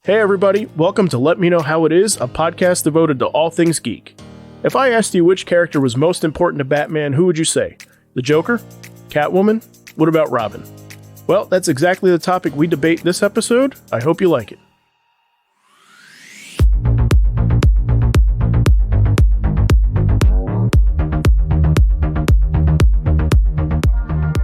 Hey everybody, welcome to Let Me Know How It Is, a podcast devoted to all things geek. If I asked you which character was most important to Batman, who would you say? The Joker? Catwoman? What about Robin? Well, that's exactly the topic we debate this episode. I hope you like it.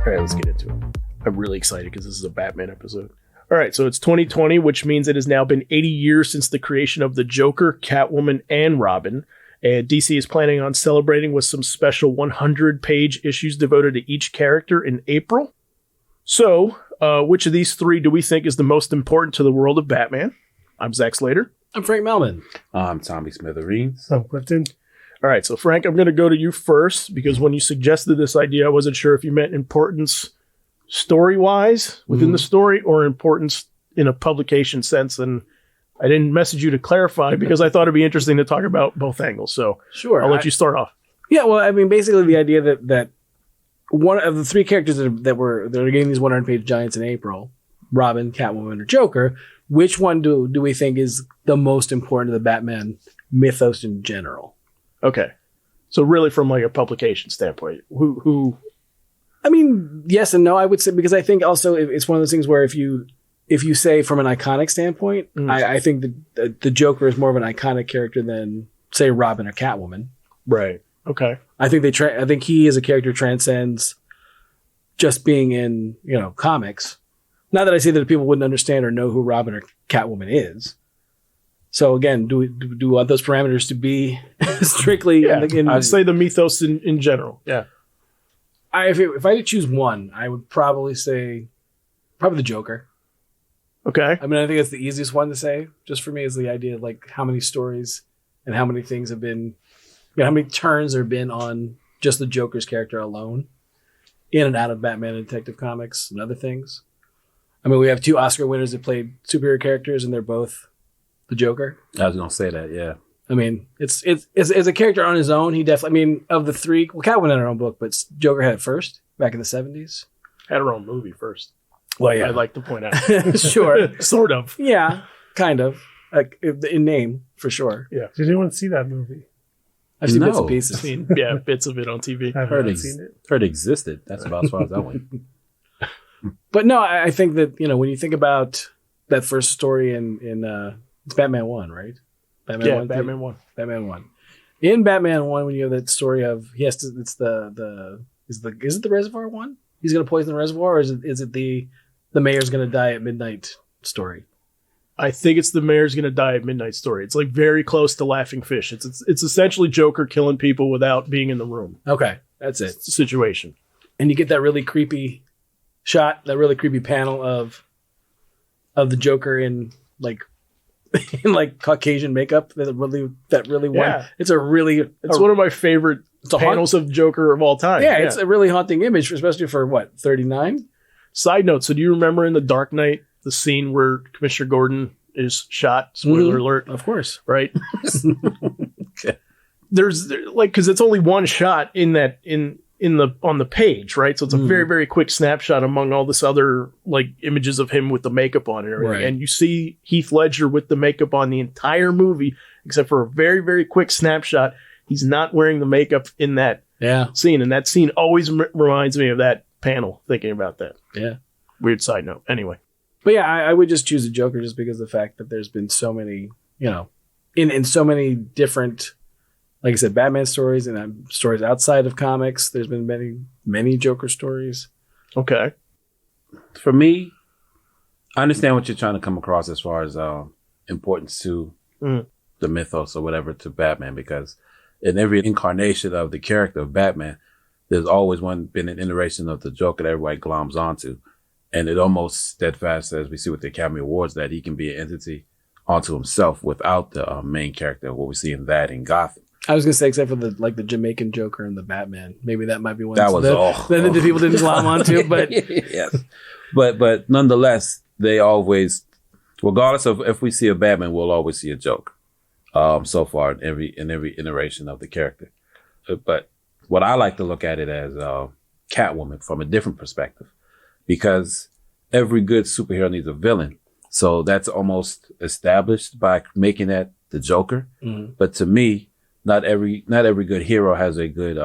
Alright, let's get into it. I'm really excited because this is a Batman episode. All right, so it's 2020, which means it has now been 80 years since the creation of the Joker, Catwoman, and Robin. And DC is planning on celebrating with some special 100-page issues devoted to each character in April. So, which of these three do we think is the most important to the world of Batman? I'm Zach Slater. I'm Frank Melman. I'm Tommy Smithereens. I'm Clifton. All right, so Frank, I'm going to go to you first, because when you suggested this idea, I wasn't sure if you meant importance story-wise within the story or importance in a publication sense, and I didn't message you to clarify because I thought it'd be interesting to talk about both angles. So sure, I'll let you start off. Yeah, well, I mean, basically the idea that one of the three characters that are getting these 100-page giants in April, Robin, Catwoman, or Joker, which one do we think is the most important to the Batman mythos in general? Okay, so really from like a publication standpoint, who? I mean, yes and no, I would say, because I think also it's one of those things where if you say from an iconic standpoint, I think the Joker is more of an iconic character than, say, Robin or Catwoman. Right. Okay. I think I think he as a character transcends just being in, comics. Not that I say that people wouldn't understand or know who Robin or Catwoman is. So again, do we want those parameters to be strictly? Yeah, I'd say the mythos in general. Yeah. If I had to choose one, I would probably say the Joker. Okay. I mean, I think that's the easiest one to say. Just for me, is the idea of like how many stories and how many things have been, how many turns there have been on just the Joker's character alone, in and out of Batman and Detective Comics and other things. I mean, we have two Oscar winners that played superhero characters, and they're both the Joker. I was gonna say that, yeah. I mean, it's as a character on his own. He definitely. I mean, of the three, well, Catwoman had her own book, but Joker had it first back in the 70s. Had her own movie first. Well, yeah, I'd like to point out. Sure, sort of. Yeah, kind of. Like in name, for sure. Yeah. Did anyone see that movie? I've seen bits and pieces. Bits of it on TV. I haven't seen it. Heard it existed. That's about as far as I went. But no, I think that when you think about that first story in it's Batman 1, right? Batman 1. Batman 1. In Batman 1, when you have that story of he has to, it's is it the reservoir one? He's going to poison the reservoir, or is it the mayor's going to die at midnight story? I think it's the mayor's going to die at midnight story. It's like very close to Laughing Fish. It's essentially Joker killing people without being in the room. Okay, that's it. Situation. And you get that really creepy shot, that really creepy panel of the Joker in like Caucasian makeup that really yeah. It's one of my favorite panels of Joker of all time. Yeah, it's a really haunting image, especially for what, 39? Side note, so do you remember in The Dark Knight the scene where Commissioner Gordon is shot? Spoiler alert. Of course. Right? Okay. There's because it's only one shot in that on the page, right? So it's a very, very quick snapshot among all this other like images of him with the makeup on and everything. Right. And you see Heath Ledger with the makeup on the entire movie, except for a very, very quick snapshot. He's not wearing the makeup in that scene. And that scene always reminds me of that panel, thinking about that. Yeah. Weird side note. Anyway. But yeah, I would just choose the Joker just because of the fact that there's been so many, in so many different, like I said, Batman stories and stories outside of comics. There's been many, many Joker stories. Okay. For me, I understand what you're trying to come across as far as importance to the mythos or whatever to Batman, because in every incarnation of the character of Batman, there's always been an iteration of the Joker that everybody gloms onto. And it almost steadfast, as we see with the Academy Awards, that he can be an entity onto himself without the main character, what we see in that in Gotham. I was going to say, except for the Jamaican Joker and the Batman. Maybe that might be one that was that the people didn't glom onto. But yes, but nonetheless, they always, regardless of if we see a Batman, we'll always see a Joker. So far in every iteration of the character. But what I like to look at it as Catwoman from a different perspective, because every good superhero needs a villain. So that's almost established by making that the Joker. Mm-hmm. But to me, not every good hero has a good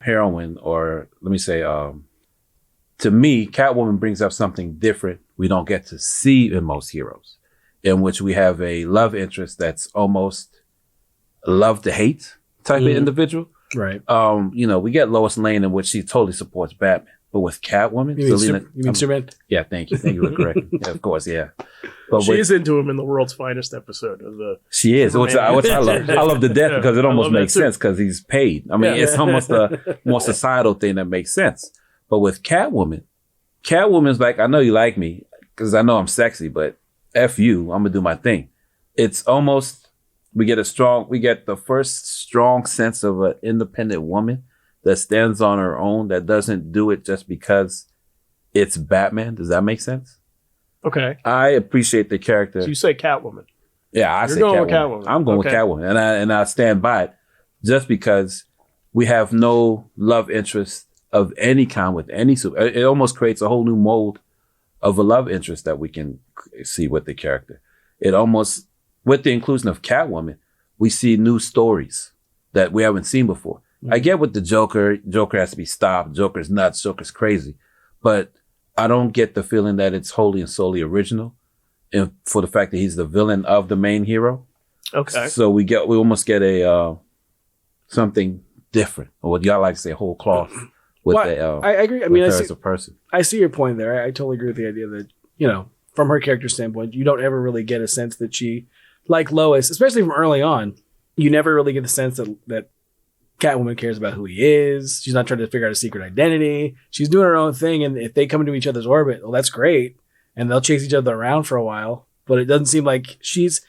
heroine, or let me say, to me, Catwoman brings up something different we don't get to see in most heroes, in which we have a love interest that's almost love to hate type of individual. Right. We get Lois Lane, in which she totally supports Batman. But with Catwoman, You mean Superman? Yeah, thank you. Thank you for correcting. Yeah, of course, yeah. But She is into him in the World's Finest episode of the. she is, which I love. I love to death because it almost makes sense because he's paid. I mean, it's almost a more societal thing that makes sense. But with Catwoman's like, I know you like me because I know I'm sexy, but F you, I'm gonna do my thing. It's almost we get the first strong sense of an independent woman that stands on her own, that doesn't do it just because it's Batman. Does that make sense? Okay. I appreciate the character. So you say Catwoman. Yeah, I You're say going Catwoman. with Catwoman. I'm going with Okay. Catwoman, and I stand by it, just because we have no love interest of any kind with any super. It almost creates a whole new mold of a love interest that we can see with the character. It almost, with the inclusion of Catwoman, we see new stories that we haven't seen before. I get with the Joker has to be stopped. Joker's nuts. Joker's crazy. But I don't get the feeling that it's wholly and solely original, and for the fact that he's the villain of the main hero. Okay. So we almost get a something different, or what y'all like to say, whole cloth with I agree. I mean, her as a person. I see your point there. I totally agree with the idea that, from her character standpoint, you don't ever really get a sense that she, like Lois, especially from early on, you never really get the sense that Catwoman cares about who he is. She's not trying to figure out a secret identity. She's doing her own thing. And if they come into each other's orbit, well, that's great. And they'll chase each other around for a while. But it doesn't seem like she's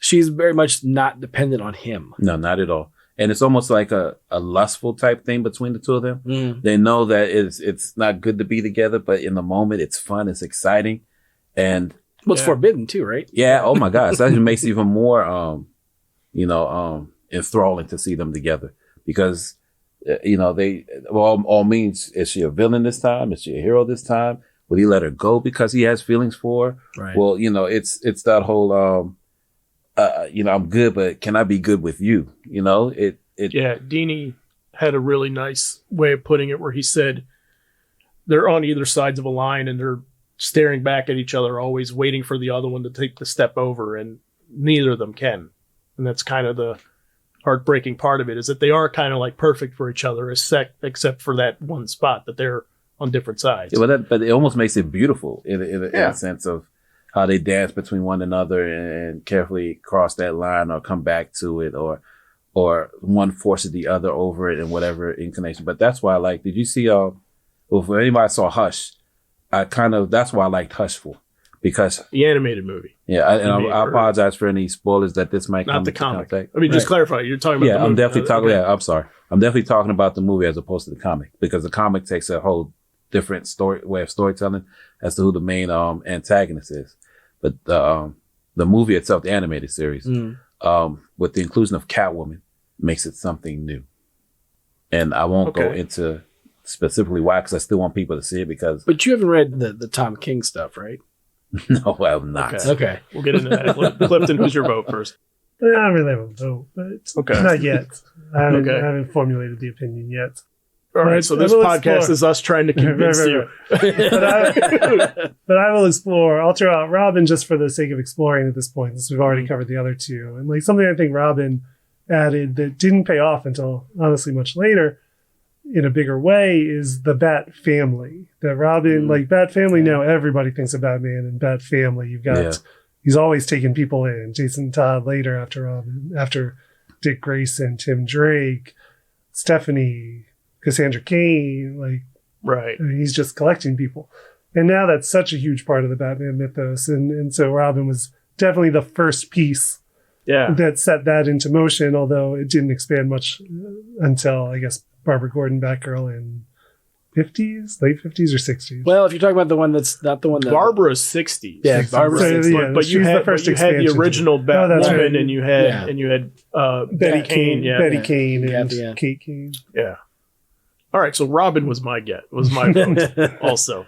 very much not dependent on him. No, not at all. And it's almost like a lustful type thing between the two of them. Mm. They know that it's not good to be together, but in the moment, it's fun, it's exciting. And Well, it's forbidden too, right? yeah, oh my gosh, that makes it even more, enthralling to see them together. Because, they, all means, is she a villain this time? Is she a hero this time? Will he let her go because he has feelings for her? Right. Well, it's that whole, I'm good, but can I be good with you? Yeah, Dini had a really nice way of putting it where he said they're on either sides of a line and they're staring back at each other, always waiting for the other one to take the step over, and neither of them can. And that's kind of the heartbreaking part of it, is that they are kind of like perfect for each other, except for that one spot that they're on different sides. Yeah, but it almost makes it beautiful in a sense of how they dance between one another and carefully cross that line or come back to it, or one forces the other over it in whatever inclination. But that's why I like, did you see, if anybody saw Hush, that's why I liked Hush for. Because the animated movie. Yeah, I apologize for any spoilers that this might come not the into comic. contact. I mean, just clarify. You're talking about. Yeah, the movie. I'm definitely talking. Okay. Yeah, I'm sorry. I'm definitely talking about the movie as opposed to the comic, because the comic takes a whole different way of storytelling as to who the main antagonist is. But the movie itself, the animated series, with the inclusion of Catwoman, makes it something new. And I won't go into specifically why, because I still want people to see it. But you haven't read the Tom King stuff, right? No, I'm not. Okay. We'll get into that. Clifton, who's your vote first? I don't really have a vote, but not yet. I haven't formulated the opinion yet. All right, so this podcast is us trying to convince you. But I will explore. I'll throw out Robin just for the sake of exploring at this point, since we've already covered the other two. And like something I think Robin added that didn't pay off until honestly much later in a bigger way is the Bat family. That Robin, like Bat family, now everybody thinks of Batman and Bat family. You've got, he's always taking people in. Jason Todd later after Robin, after Dick Grayson, Tim Drake, Stephanie, Cassandra Kane, I mean, he's just collecting people. And now that's such a huge part of the Batman mythos. And so Robin was definitely the first piece that set that into motion, although it didn't expand much until, I guess, Barbara Gordon Batgirl in late 50s or 60s. Well, if you're talking about the one that's not the one that... Barbara's 60s. Yeah, Barbara's 60s. But you had the original Batwoman, and you had Betty Kane. Betty Kane and Kate Kane. Yeah. All right, so Robin was my vote also.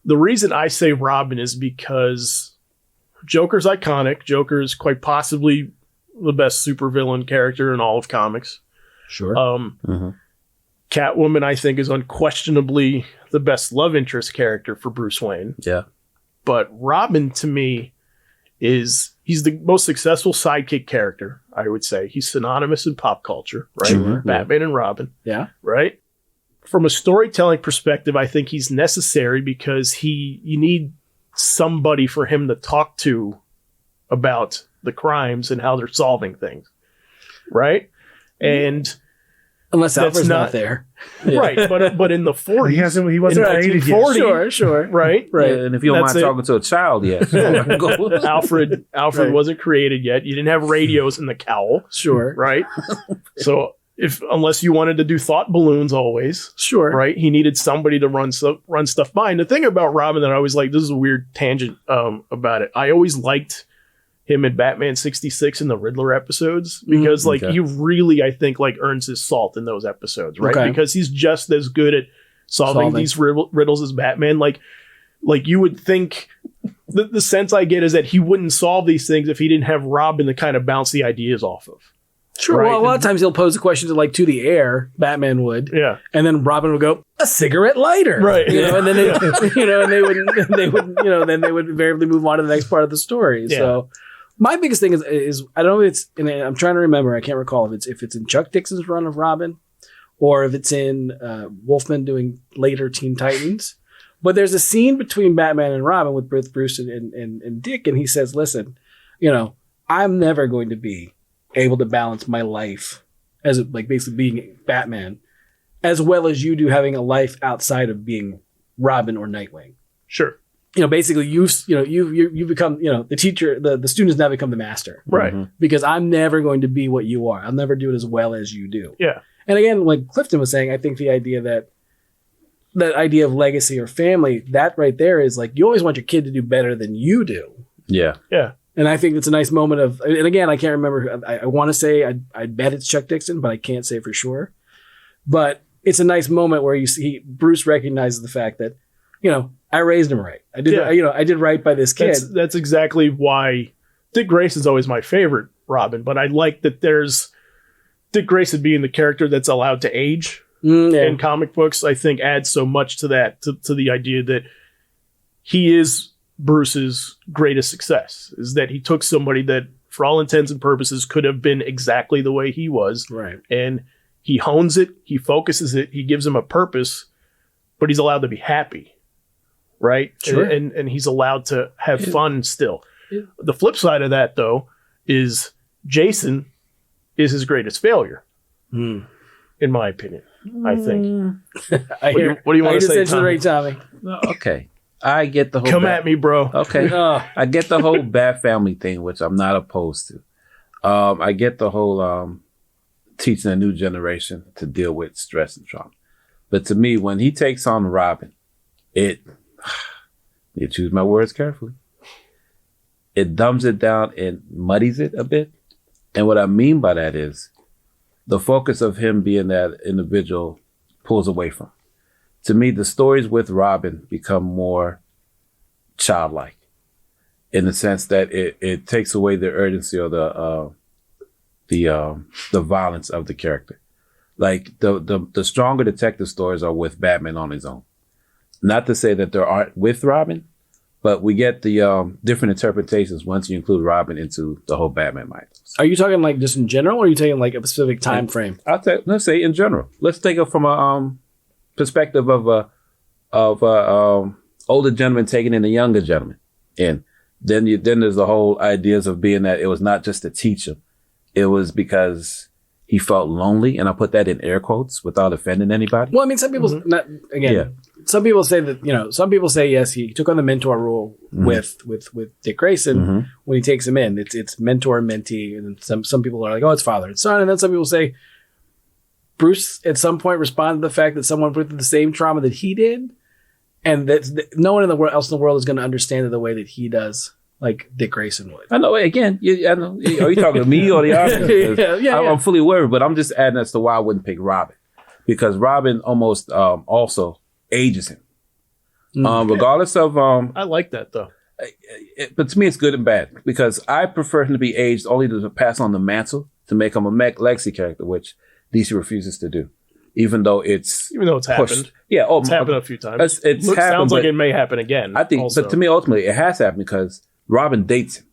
The reason I say Robin is because Joker's iconic. Joker is quite possibly the best supervillain character in all of comics. Sure. Catwoman, I think, is unquestionably the best love interest character for Bruce Wayne. Yeah. But Robin, to me, he's the most successful sidekick character, I would say. He's synonymous in pop culture, right? Sure. Batman and Robin. Yeah. Right? From a storytelling perspective, I think he's necessary because you need somebody for him to talk to about the crimes and how they're solving things. Right? And unless Alfred's not there. Right. But in the 40s. He wasn't created yet. Sure. Right. Yeah, and if you don't mind talking to a child, yes. Alfred wasn't created yet. You didn't have radios in the cowl. Sure. Right. So unless you wanted to do thought balloons always. Sure. Right. He needed somebody to run stuff by. And the thing about Robin that I always like, this is a weird tangent about it. I always liked him in Batman 66 in the Riddler episodes because he really, I think, earns his salt in those episodes, right? Okay. Because he's just as good at solving these riddles as Batman. Like you would think the sense I get is that he wouldn't solve these things if he didn't have Robin to kind of bounce the ideas off of. Sure. Right? Well, a lot of times he'll pose a question to the air, Batman would. Yeah. And then Robin would go, a cigarette lighter. Right. And then they would invariably move on to the next part of the story. Yeah. So my biggest thing is I don't know if it's, and I'm trying to remember, I can't recall if it's in Chuck Dixon's run of Robin or if it's in Wolfman doing later Teen Titans. But there's a scene between Batman and Robin with Bruce and Dick, and he says, listen, I'm never going to be able to balance my life as basically being Batman as well as you do having a life outside of being Robin or Nightwing. Sure. Basically you become, the teacher, the students now become the master. Right. Because I'm never going to be what you are. I'll never do it as well as you do. Yeah. And again, like Clifton was saying, I think the idea that idea of legacy or family, that right there is you always want your kid to do better than you do. Yeah. Yeah. And I think it's a nice moment of, and again, I can't remember, I want to say, I bet it's Chuck Dixon, but I can't say for sure. But it's a nice moment where you see Bruce recognizes the fact that, I raised him right. I did, I did right by this kid. That's exactly why Dick Grayson's always my favorite Robin, but I like that there's Dick Grayson being the character that's allowed to age in comic books. I think adds so much to that, to the idea that he is Bruce's greatest success, is that he took somebody that for all intents and purposes could have been exactly the way he was. Right. And he hones it, he focuses it, he gives him a purpose, but he's allowed to be happy. Right. Sure. And he's allowed to have fun still. Yeah. The flip side of that, though, is Jason is his greatest failure, in my opinion, I think. What do you want to say, Tommy? Tommy? Okay. I get the whole... Come at me, bro. Okay. I get the whole Bat family thing, which I'm not opposed to. I get the whole teaching a new generation to deal with stress and trauma. But to me, when he takes on Robin, you choose my words carefully. It dumbs it down and muddies it a bit. And what I mean by that is the focus of him being that individual pulls away from. To me, the stories with Robin become more childlike in the sense that it takes away the urgency or the violence of the character. Like the stronger detective stories are with Batman on his own. Not to say that there aren't with Robin, but we get the different interpretations once you include Robin into the whole Batman mythos. Are you talking just in general, or are you taking a specific time frame? Let's say in general. Let's take it from a perspective of older gentleman taking in a younger gentleman, and then there's the whole ideas of being that it was not just to teach him, it was because he felt lonely, and I put that in air quotes without offending anybody. Well, I mean, some people some people say that some people say yes, he took on the mentor role with Dick Grayson when he takes him in. It's mentor and mentee, and some people are like, oh, it's father and son, and then some people say Bruce at some point responded to the fact that someone went through the same trauma that he did, and that no one else in the world is going to understand it the way that he does, like Dick Grayson would. I know. Again, I know. Are you talking to me or the audience? I'm fully aware, but I'm just adding as to why I wouldn't pick Robin, because Robin almost also ages him. Regardless of I like that though. but to me, it's good and bad because I prefer him to be aged only to pass on the mantle to make him a legacy character, which DC refuses to do, even though it's pushed. Happened. Yeah, it's happened a few times. It's happened, sounds like it may happen again. I think, also. but to me, ultimately, it has happened because Robin dates him.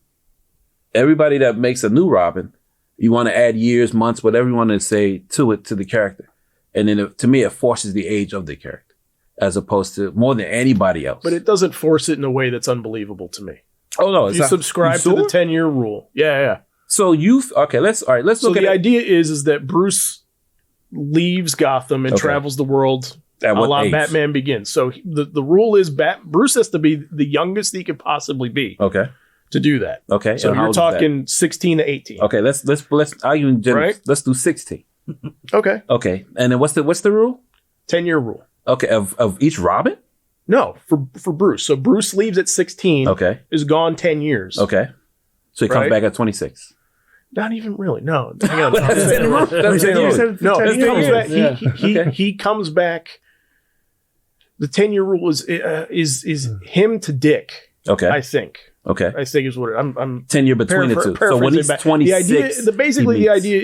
Everybody that makes a new Robin, you want to add years, months, whatever you want to say to the character, and then to me, it forces the age of the character. As opposed to more than anybody else. But it doesn't force it in a way that's unbelievable to me. Oh, no. You subscribe to the 10-year rule. Yeah. So let's look at the idea is that Bruce leaves Gotham and travels the world a la Batman Begins. So the rule is Bruce has to be the youngest he could possibly be. Okay. To do that. Okay. So you're talking 16 to 18. Okay, let's argue in general. Right? Let's do 16. Okay. Okay. And then what's the rule? 10-year rule. Okay, of each Robin? No, for Bruce. So Bruce leaves at 16. Okay. Is gone 10 years. Okay. So he comes back at 26. Not even really. No. He comes back. The 10-year rule is him to Dick. Okay. I think. Okay. I think is what I'm 10 year between the two. So when he's 26, the idea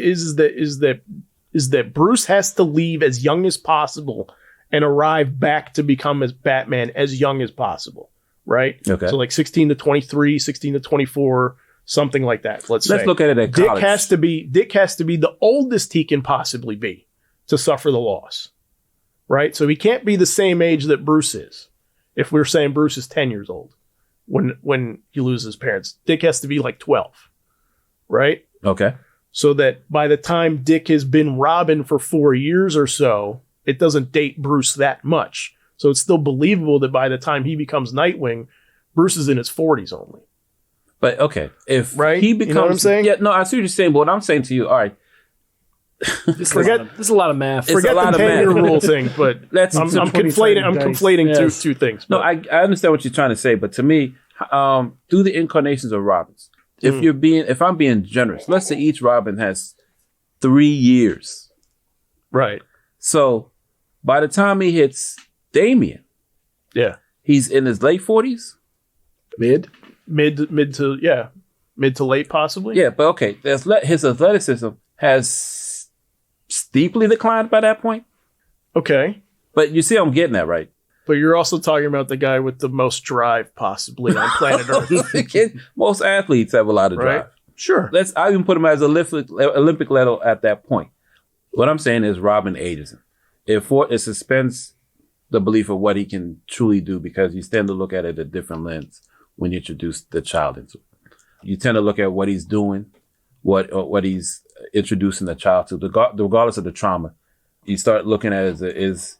is that Bruce has to leave as young as possible and arrive back to become as Batman as young as possible, right? Okay. So like 16 to 23, 16 to 24, something like that. Let's look at it at college. Dick has to be the oldest he can possibly be to suffer the loss, right? So he can't be the same age that Bruce is. If we're saying Bruce is 10 years old when he loses his parents, Dick has to be like 12, right? Okay. So that by the time Dick has been Robin for 4 years or so, it doesn't date Bruce that much. So it's still believable that by the time he becomes Nightwing, Bruce is in his 40s only. But okay, if right? he becomes, you know what I'm saying? Yeah, no, I see what you're saying. But what I'm saying to you, all right, this is a lot of math. Forget the 10-year rule thing, but I'm conflating two things. No, I understand what you're trying to say, but to me, do the incarnations of Robins. If I'm being generous, let's say each Robin has 3 years, right? So by the time he hits Damian, he's in his late 40s, mid to late possibly. Yeah, but okay, his athleticism has steeply declined by that point. Okay, but you see, I'm getting that right. But you're also talking about the guy with the most drive possibly on planet Earth. Most athletes have a lot of drive. Sure. I even put him as Olympic level at that point. What I'm saying is Robin ages him. It suspends the belief of what he can truly do because you tend to look at it a different lens when you introduce the child into it. You tend to look at what he's doing, what he's introducing the child to, regardless of the trauma. You start looking at it as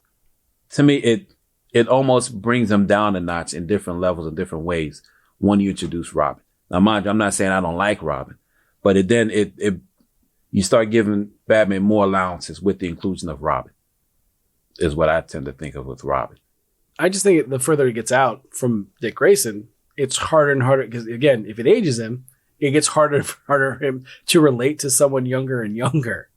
to me, it almost brings him down a notch in different levels and different ways when you introduce Robin. Now, mind you, I'm not saying I don't like Robin, but you start giving Batman more allowances with the inclusion of Robin, is what I tend to think of with Robin. I just think the further he gets out from Dick Grayson, it's harder and harder because, again, if it ages him, it gets harder and harder for him to relate to someone younger and younger.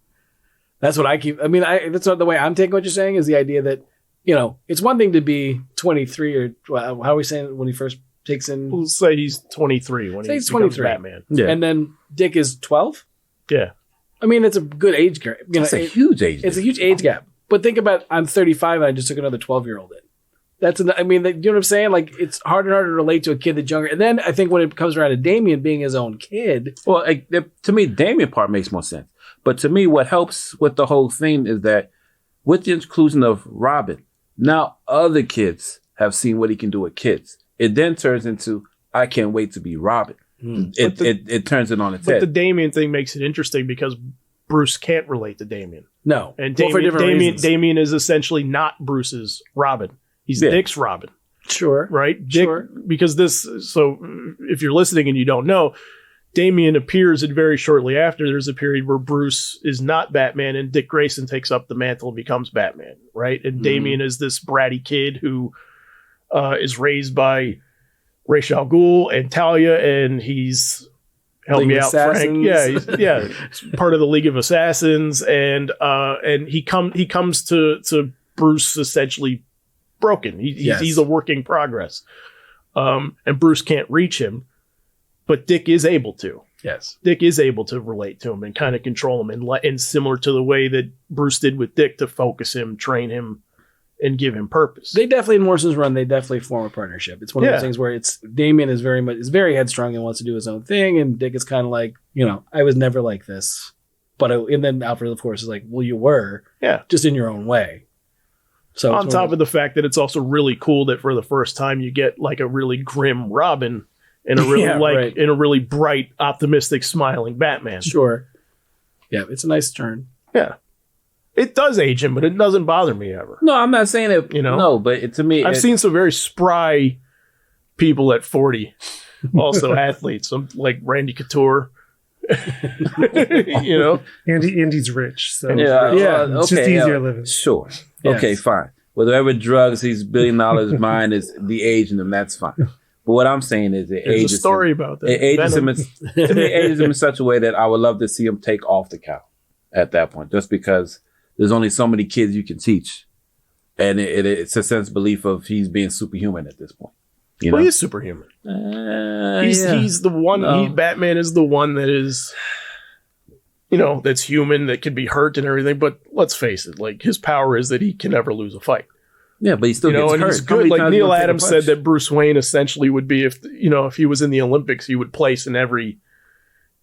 That's what that's not the way I'm taking what you're saying, is the idea that, it's one thing to be 23 or how are we saying it when he first takes in? We'll say he's 23 when he's 23. Batman. Yeah. And then Dick is 12? Yeah. I mean, it's a good age gap. It's a huge age gap. It's a huge age gap. But think about, I'm 35 and I just took another 12-year-old in. You know what I'm saying? Like, it's harder and harder to relate to a kid that's younger. And then I think when it comes around to Damian being his own kid. Well, to me, Damian part makes more sense. But to me, what helps with the whole thing is that with the inclusion of Robin, now other kids have seen what he can do with kids. It then turns into, I can't wait to be Robin. It turns it on its head. But the Damian thing makes it interesting because Bruce can't relate to Damian. No. And Damian is essentially not Bruce's Robin. He's Dick's Robin. Sure. Right? Dick, sure. Because so if you're listening and you don't know, Damian appears and very shortly after there's a period where Bruce is not Batman and Dick Grayson takes up the mantle and becomes Batman, right? And Damian is this bratty kid who is raised by Ra's al Ghul and Talia, and he's help me out, Frank. Yeah, he's part of the League of Assassins, and he comes to Bruce essentially broken. He's a work in progress. And Bruce can't reach him, but Dick is able to. Yes. Dick is able to relate to him and kind of control him, and similar to the way that Bruce did with Dick, to focus him, train him, and give him purpose. They definitely, in Morrison's run, they definitely form a partnership. It's one of those things where Damien is very headstrong and wants to do his own thing, and Dick is kind of like, I was never like this. And then Alfred, of course, is like, well, you were. Yeah. Just in your own way. So on top of the fact that it's also really cool that for the first time you get like a really grim Robin and a really in a really bright, optimistic, smiling Batman. Sure. Yeah, it's a nice turn. Yeah. It does age him, but it doesn't bother me ever. No, I'm not saying it. No, but to me, I've seen some very spry people at 40, also athletes. Some like Randy Couture. Andy's rich, so it's just easier living. Sure. Yes. Okay, fine. Whatever drugs he's $1 billion mine is the aging him. That's fine. But what I'm saying is, it ages a story him. about that. It ages him. To me, it ages him in such a way that I would love to see him take off the cowl at that point, just because there's only so many kids you can teach, and it's a sense of belief of he's being superhuman at this point. Well, he is superhuman. He's the one. Batman is the one that is, that's human, that can be hurt and everything. But let's face it, like his power is that he can never lose a fight. Yeah, but he still gets hurt. He's good. Like Neil Adams said that Bruce Wayne essentially would be if he was in the Olympics, he would place in every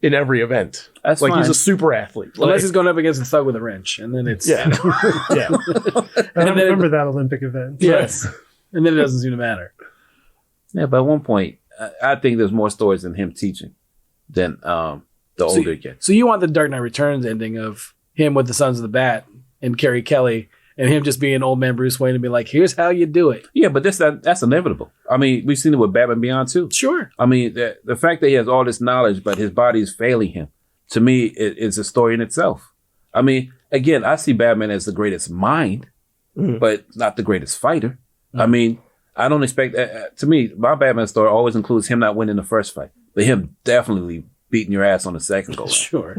event. That's like fine. He's a super athlete. Unless he's going up against a thug with a wrench, and then it's yeah. I don't remember that Olympic event. Yes, and then it doesn't seem to matter. Yeah, but at one point, I think there's more stories in him teaching than the older kids. So you want the Dark Knight Returns ending of him with the Sons of the Bat and Carrie Kelly, and him just being old man Bruce Wayne and be like, here's how you do it. Yeah, but that's inevitable. I mean, we've seen it with Batman Beyond too. Sure. I mean, the fact that he has all this knowledge, but his body is failing him, to me, it's a story in itself. I mean, again, I see Batman as the greatest mind, but not the greatest fighter. I mean, I don't expect to me, my Batman story always includes him not winning the first fight, but him definitely beating your ass on the second go. Sure.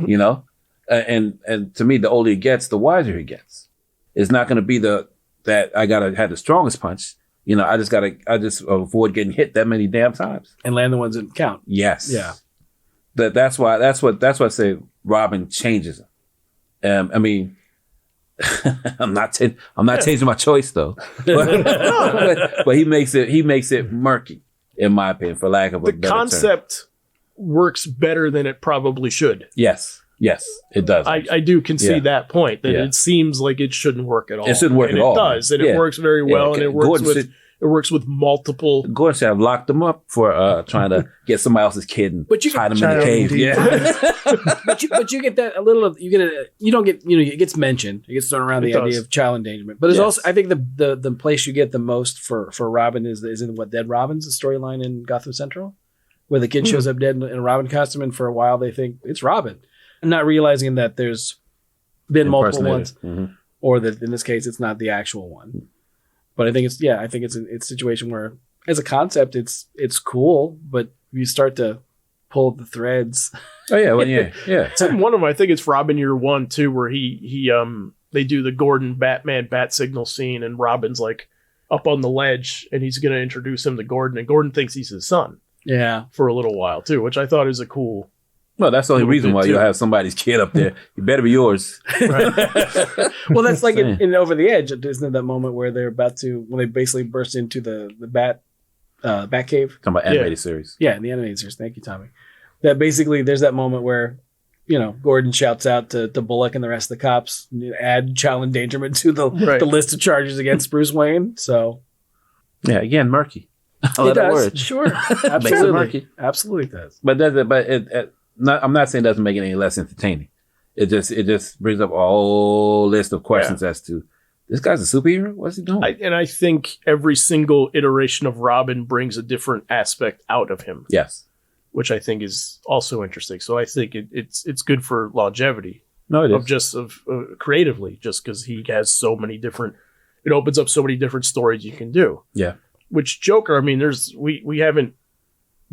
And to me, the older he gets, the wiser he gets. It's not going to be that I gotta have the strongest punch. I just avoid getting hit that many damn times and land the ones that count. Yes. Yeah. That's why I say Robin changes him. I mean, I'm not changing my choice though, but he makes it murky, in my opinion, for lack of a better term. The concept works better than it probably should. Yes, it does. I do concede that point, that it seems like it shouldn't work at all. It shouldn't work at all. It does, and it works very well, and it works with multiple. Gordon should have locked them up for trying to get somebody else's kid and hide them in the cave. Yeah, but you get that a little. You don't get. It gets mentioned. It gets thrown around the idea of child endangerment. But there's also, I think the place you get the most for Robin is in what Dead Robin's, the storyline in Gotham Central, where the kid shows up dead in a Robin costume, and for a while they think it's Robin. Not realizing that there's been multiple ones, or that in this case it's not the actual one. But I think it's a situation where, as a concept, it's cool, but you start to pull the threads. Oh yeah, well, yeah. It's in one of them. I think it's Robin Year One too, where they do the Gordon Batman bat signal scene, and Robin's like up on the ledge, and he's going to introduce him to Gordon, and Gordon thinks he's his son. Yeah, for a little while too, which I thought is a cool. Well, that's the only reason why you have somebody's kid up there. You better be yours. Right. Well, that's like in Over the Edge. Isn't it that moment where they're about to, when they basically burst into the bat cave? Talking about animated series. Yeah, in the animated series. Thank you, Tommy. That basically, there's that moment where, Gordon shouts out to Bullock and the rest of the cops, add child endangerment to the list of charges against Bruce Wayne. So, yeah, again, murky. It does. Sure. Absolutely. Murky. Absolutely does. But I'm not saying it doesn't make it any less entertaining. It just brings up a whole list of questions as to, this guy's a superhero? What's he doing? I think every single iteration of Robin brings a different aspect out of him. Yes. Which I think is also interesting. So I think it's good for longevity. No, it is. Creatively, just because he has so many different, it opens up so many different stories you can do. Yeah. Which Joker, I mean, we haven't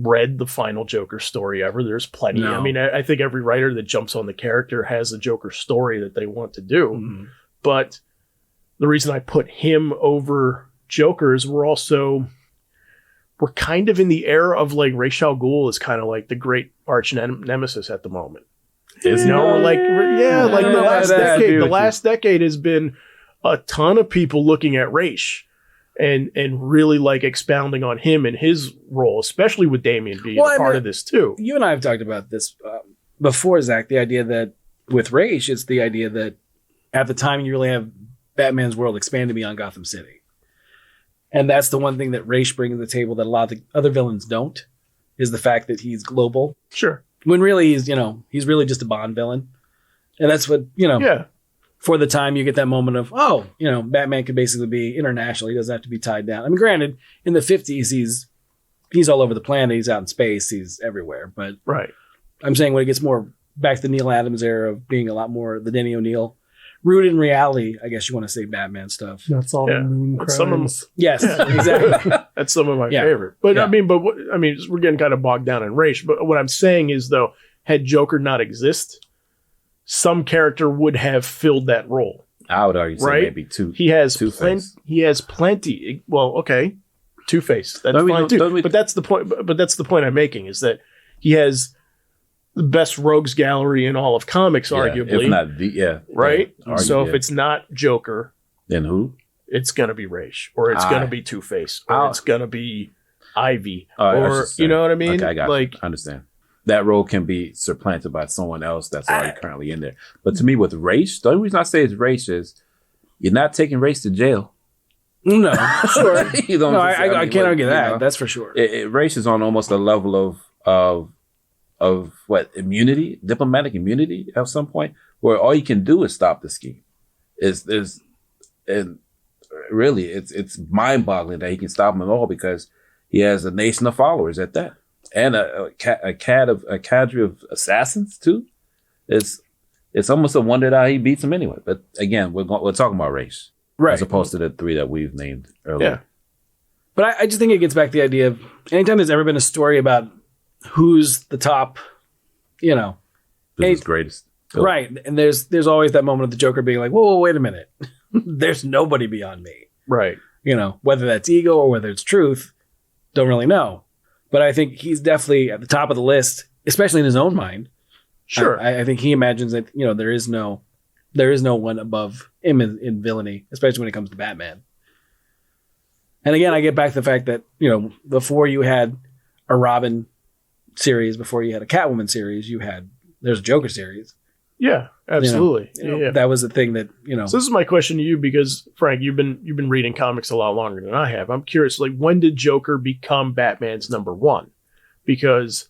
read the final Joker story ever. There's plenty. No. I mean, I think every writer that jumps on the character has a Joker story that they want to do. Mm-hmm. But the reason I put him over Jokers, we're kind of in the era of like Ra's al Ghul is kind of like the great arch nemesis at the moment. Is he? We're like, like the last decade. The last decade has been a ton of people looking at Ra's and really like expounding on him and his role, especially with Damian being a part of this too. You and I have talked about this before, Zach. The idea that with Ra's, it's the idea that at the time you really have Batman's world expanded beyond Gotham City. And that's the one thing that Ra's brings to the table that a lot of the other villains don't, is the fact that he's global. Sure. When really he's really just a Bond villain. And that's what, for the time you get that moment of, Batman could basically be international. He doesn't have to be tied down. I mean, granted, in the 50s, he's all over the planet. He's out in space. He's everywhere. But right. I'm saying when it gets more back to the Neil Adams era of being a lot more the Denny O'Neil, rooted in reality, I guess you want to say Batman stuff. That's all the moon crimes. Yes, exactly. That's some of my favorite. But we're getting kind of bogged down in race. But what I'm saying is, though, had Joker not exist, some character would have filled that role. I would argue right? maybe two. He has Two-Face. He has plenty. Well, okay, Two-Face. That's fine too. But that's the point. But that's the point I'm making, is that he has the best rogues gallery in all of comics, arguably. If not the, right? So if yeah. it's not Joker, then who? It's going to be Ra's, or it's going to be Two-Face, or it's going to be Ivy, or you know what I mean? Okay, I got like, you. I understand. That role can be supplanted by someone else that's already currently in there. But to me, with Ra's, the only reason I say it's Ra's is you're not taking Ra's to jail. No, sure. I can't argue that. Know, that's for sure. Ra's is on almost a level of what, immunity, diplomatic immunity at some point, where all you can do is stop the scheme. And really, it's mind-boggling that he can stop them at all, because he has a nation of followers at that, and a cadre of assassins too. It's almost a wonder that he beats them anyway. But again, we're talking about Ra's, right, as opposed to the three that we've named earlier. Yeah. But I just think it gets back to the idea of anytime there's ever been a story about who's the top, who's greatest, right? And there's always that moment of the Joker being like, whoa, wait a minute, there's nobody beyond me, right? Whether that's ego or whether it's truth, don't really know. But I think he's definitely at the top of the list, especially in his own mind. Sure, I think he imagines that there is no one above him in villainy, especially when it comes to Batman. And again, I get back to the fact that before you had a Robin series, before you had a Catwoman series, there's a Joker series. Yeah, absolutely. That was the thing that So this is my question to you, because Frank, you've been reading comics a lot longer than I have. I'm curious, like, when did Joker become Batman's number one? Because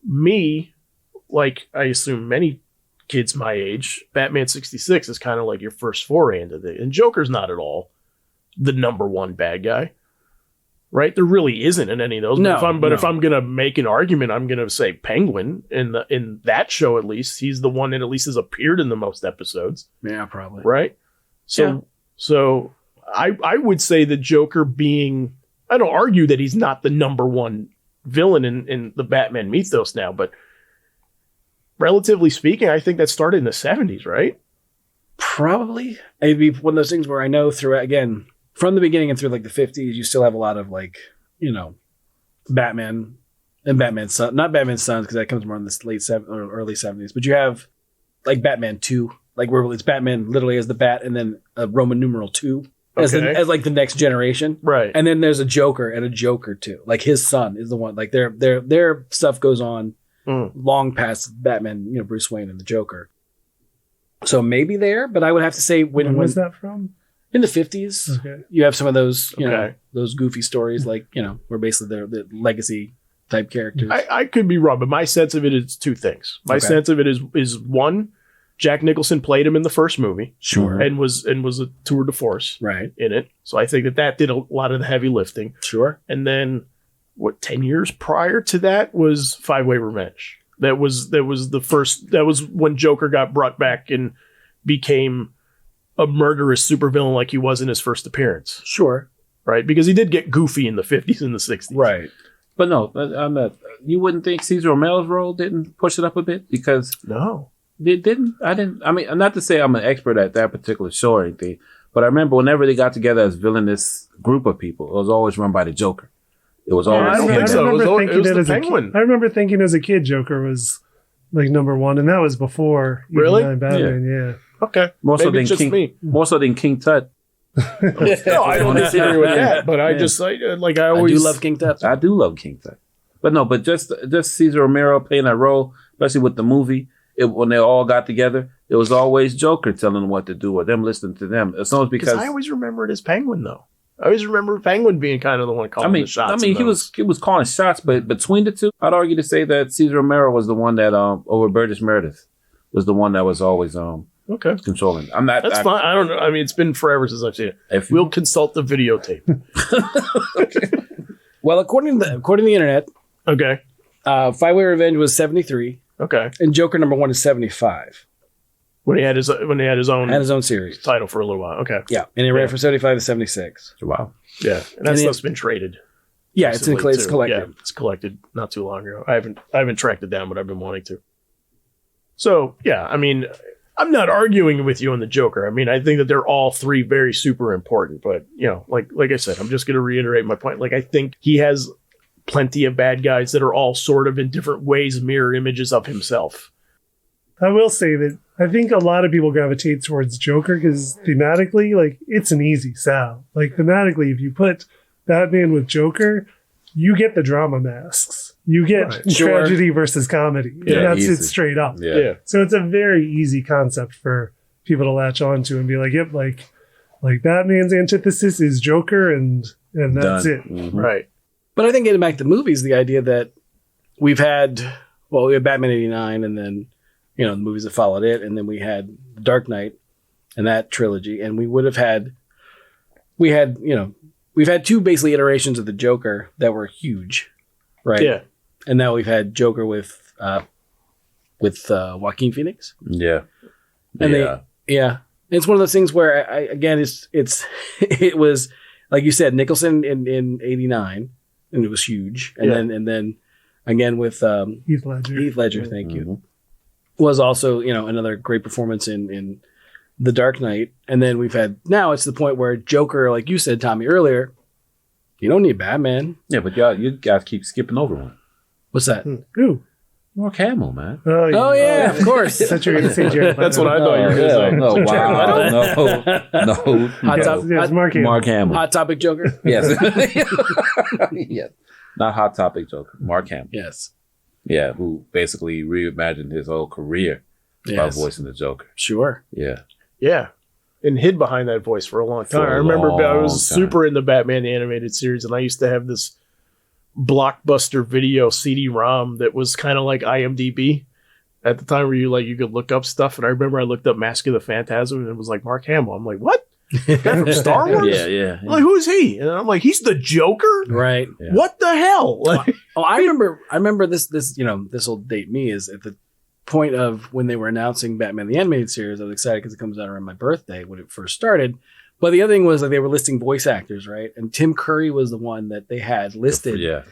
me, like I assume many kids my age, Batman 66 is kind of like your first foray into it, and Joker's not at all the number one bad guy. Right, there really isn't in any of those. But if I'm gonna make an argument, I'm gonna say Penguin in that show. At least he's the one that at least has appeared in the most episodes. Yeah, probably. Right. So I would say the Joker being, I don't argue that he's not the number one villain in the Batman mythos now, but relatively speaking, I think that started in the 70s, right? Probably. It'd be one of those things where I know through, again, from the beginning and through like the 50s, you still have a lot of Batman and Batman's son, not Batman's Sons, because that comes more in the late or early 70s, but you have like Batman 2, like where it's Batman literally as the Bat, and then a Roman numeral 2 as like the next generation. Right. And then there's a Joker and a Joker 2. Like his son is the one, like their stuff goes on long past Batman, Bruce Wayne and the Joker. So maybe there, but I would have to say when was that from? In the 50s, you have some of those, those goofy stories, like, where basically they're the legacy type characters. I could be wrong, but my sense of it is two things. My sense of it is one, Jack Nicholson played him in the first movie, sure, and was a tour de force, right, in it. So I think that did a lot of the heavy lifting, sure. And then 10 years prior to that was Five-Way Revenge. That was the first. That was when Joker got brought back and became a murderous supervillain like he was in his first appearance. Sure. Right? Because he did get goofy in the 50s and the 60s. Right. But no, I'm not. You wouldn't think Cesar Romero's role didn't push it up a bit? Because no. It didn't. I mean, not to say I'm an expert at that particular show or anything, but But I remember whenever they got together as villainous group of people, it was always run by the Joker. It was always. I don't think so. It was the Penguin. I remember thinking as a kid, Joker was like number one, and that was before Really? Batman. Yeah. Okay. More so Maybe than just King. me. More so than King Tut. No, I don't disagree with that, but I always I do love King Tut. I do love King Tut, but just Cesar Romero playing that role, especially with the movie. When they all got together, it was always Joker telling them what to do or them listening to them. It's always because I always remember it as Penguin, though. I always remember Penguin being kind of the one calling the shots. he was calling shots, but between the two, I'd argue to say that Cesar Romero was the one that over Burgess Meredith was the one that was always controlling. I'm not. That's fine. I don't know. I mean, it's been forever since I've seen it. We'll consult the videotape. Well, according to the internet, Okay. Five Way Revenge was 73, Okay. and Joker #1 is 75. When he had his own Had his own series. title for a little while. Okay. Yeah, and he ran from 75 to 76. Wow. Yeah, and that stuff's been traded. Yeah, it's recently, too. collected. Yeah, it's collected not too long ago. I haven't tracked it down, but I've been wanting to. So yeah, I mean, I'm not arguing with you on the Joker. I mean, I think that they're all three very super important. But like I said, I'm just going to reiterate my point. Like, I think he has plenty of bad guys that are all sort of in different ways mirror images of himself. I will say that I think a lot of people gravitate towards Joker because thematically, like, it's an easy sell. Like, thematically, if you put Batman with Joker, you get the drama masks. You get tragedy versus comedy. Yeah, and that's easy. it straight up. Yeah. So it's a very easy concept for people to latch onto and be like, yep, like Batman's antithesis is Joker and that's Done. it. Mhm. Right. But I think getting back to movies, the idea that we had Batman 89 and then, the movies that followed it. And then we had Dark Knight and that trilogy. And we've had two basically iterations of the Joker that were huge. Right. Yeah. And now we've had Joker with Joaquin Phoenix. Yeah. And it's one of those things where it was like you said, Nicholson in 89, and it was huge. And then again with Heath Ledger. Thank you. Was also, another great performance in The Dark Knight. And then now it's the point where Joker, like you said, Tommy, earlier, you don't need Batman. Yeah, but you guys keep skipping over one. What's that? Ooh. Mark Hamill, man. Oh yeah, of course. That's what you're going to say, Jared. That's what I thought you were going to say. No, wow. No. Hot topic. Yes, Mark Hamill. Mark Hamill. Hot topic Joker. Yes. Yes. Not Hot Topic Joker. Mark Hamill. Yes. Yeah, who basically reimagined his whole career by voicing the Joker. Sure. Yeah. Yeah. And hid behind that voice for a long time. I remember I was super into Batman the Animated Series, and I used to have this Blockbuster Video CD-ROM that was kind of like IMDb at the time, where you could look up stuff. And I remember I looked up Mask of the Phantasm, and it was like Mark Hamill. I'm like, what? Guy from Star Wars? Yeah. I'm like, who is he? And I'm like, he's the Joker? Right. Yeah. What the hell? Like, I remember this will date me, is at the point of when they were announcing Batman the Animated Series. I was excited because it comes out around my birthday when it first started. But the other thing was, like, they were listing voice actors, right? And Tim Curry was the one that they had listed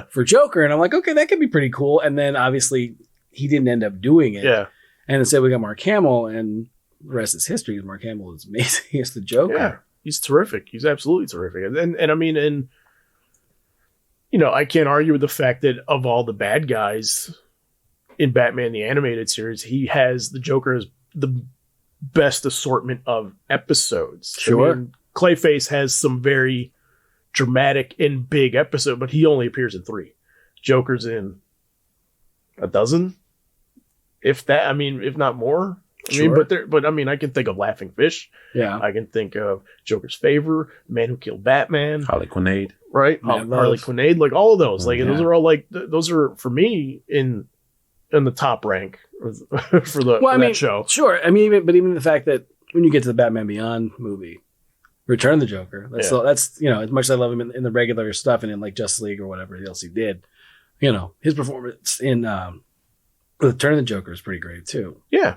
for Joker. And I'm like, okay, that could be pretty cool. And then obviously he didn't end up doing it. Yeah. And instead we got Mark Hamill, and the rest is history. Mark Hamill is amazing. He's the Joker. Yeah. He's terrific. He's absolutely terrific. And I mean, I can't argue with the fact that of all the bad guys in Batman the Animated Series, the Joker has the best assortment of episodes. Sure. I mean, Clayface has some very dramatic and big episodes, but he only appears in 3. Joker's in a dozen, if that. I mean, if not more. Sure. I mean, I can think of Laughing Fish. Yeah. I can think of Joker's Favor, Man Who Killed Batman, Harley Quinn. right? Harley Quinn, like all of those. Like those are all those are for me in the top rank for that show. Sure. I mean, even the fact that when you get to the Batman Beyond movie, Return of the Joker, that's as much as I love him in the regular stuff and in like Justice League or whatever else he did, his performance in Return of the Joker is pretty great too. Yeah.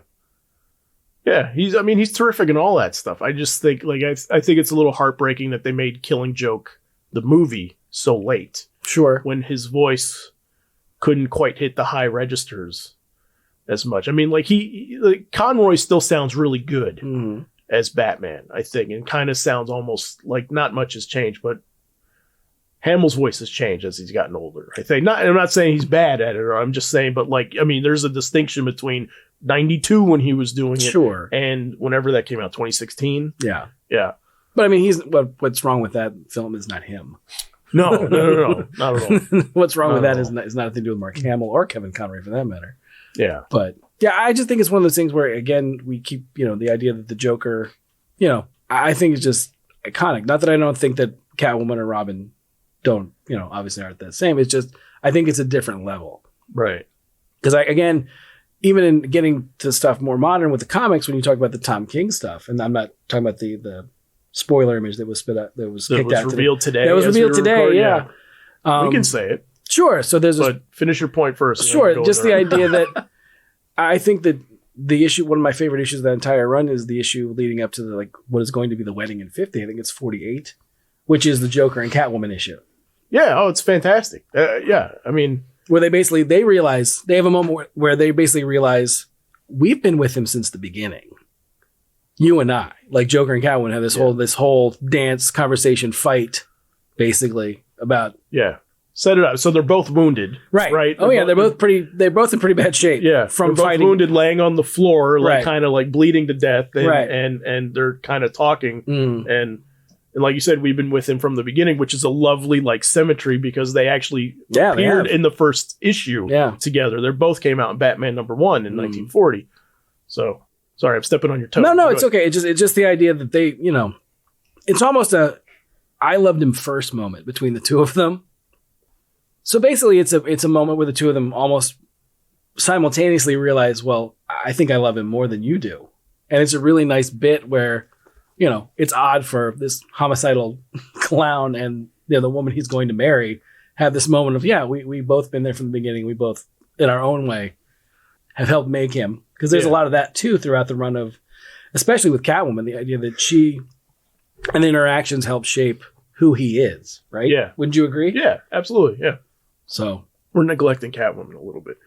Yeah, he's terrific in all that stuff. I just think I think it's a little heartbreaking that they made Killing Joke the movie so late. Sure. When his voice couldn't quite hit the high registers as much. I mean, Conroy still sounds really good. Mm-hmm. as Batman, I think, and kind of sounds almost like not much has changed, but Hamill's voice has changed as he's gotten older. I think. I'm not saying he's bad at it, or I'm just saying, but like, I mean, there's a distinction between 92 when he was doing it, Sure, and whenever that came out, 2016. yeah. But I mean, what's wrong with that film is not him. No, not at all. What's wrong with that is nothing to do with Mark Hamill or Kevin Conroy for that matter. Yeah, but yeah, I just think it's one of those things where again we keep the idea that the Joker, I think it's just iconic. Not that I don't think that Catwoman or Robin don't obviously aren't the same. It's just I think it's a different level, right? Because again, even in getting to stuff more modern with the comics, when you talk about the Tom King stuff, and I'm not talking about the spoiler image that was revealed today. That was revealed today. Yeah, we can say it. Sure. So but finish your point first. Sure. Just the idea that I think that the issue, one of my favorite issues of that entire run is the issue leading up to what is going to be the wedding in 50. I think it's 48, which is the Joker and Catwoman issue. Yeah. Oh, it's fantastic. Yeah. I mean, where they realize they have a moment where they basically realize we've been with him since the beginning. You and I, like Joker and Catwoman, have this whole dance, conversation, fight, basically about set it up. So they're both wounded, right? Oh yeah, they're both in pretty bad shape. Yeah, from they're both fighting, wounded, laying on the floor, right. kind of like bleeding to death, and, right. and they're kind of talking, and like you said, we've been with him from the beginning, which is a lovely like symmetry because they actually appeared in the first issue together. They both came out in Batman #1 in 1940. So. Sorry, I'm stepping on your toes. No, it's okay. It's just the idea that they, it's almost I loved him first moment between the two of them. So basically, it's a moment where the two of them almost simultaneously realize, well, I think I love him more than you do, and it's a really nice bit where, it's odd for this homicidal clown and the woman he's going to marry have this moment of we both been there from the beginning. We both, in our own way, have helped make him. Because there's a lot of that, too, throughout the run of, especially with Catwoman, the idea that she and the interactions help shape who he is, right? Yeah. Wouldn't you agree? Yeah, absolutely. Yeah. So we're neglecting Catwoman a little bit.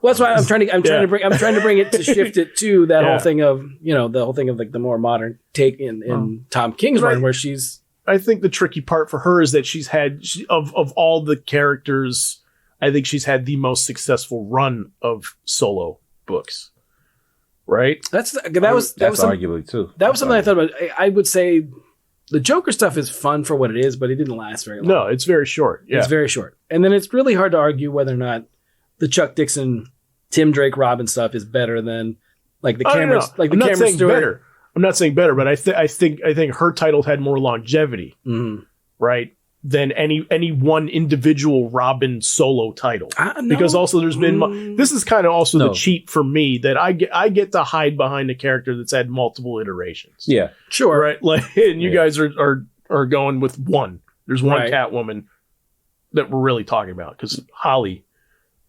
Well, that's why I'm trying to bring it to shift it to that whole thing of, the whole thing of like the more modern take in Tom King's run where she's. I think the tricky part for her is that she's had, of all the characters, I think she's had the most successful run of solo books. Right. That's arguably too. That was something I thought about. I would say the Joker stuff is fun for what it is, but it didn't last very long. No, it's very short. Yeah. It's very short. And then it's really hard to argue whether or not the Chuck Dixon, Tim Drake, Robin stuff is better than like the Cameron, like the Cameron Stewart. Better. I'm not saying better, but I think her titles had more longevity, right, than any one individual Robin solo title. Because also there's been this is kind of also the cheat for me that I get to hide behind a character that's had multiple iterations. Yeah, sure, right. Like, and you guys are going with one. There's one Catwoman that we're really talking about because Holly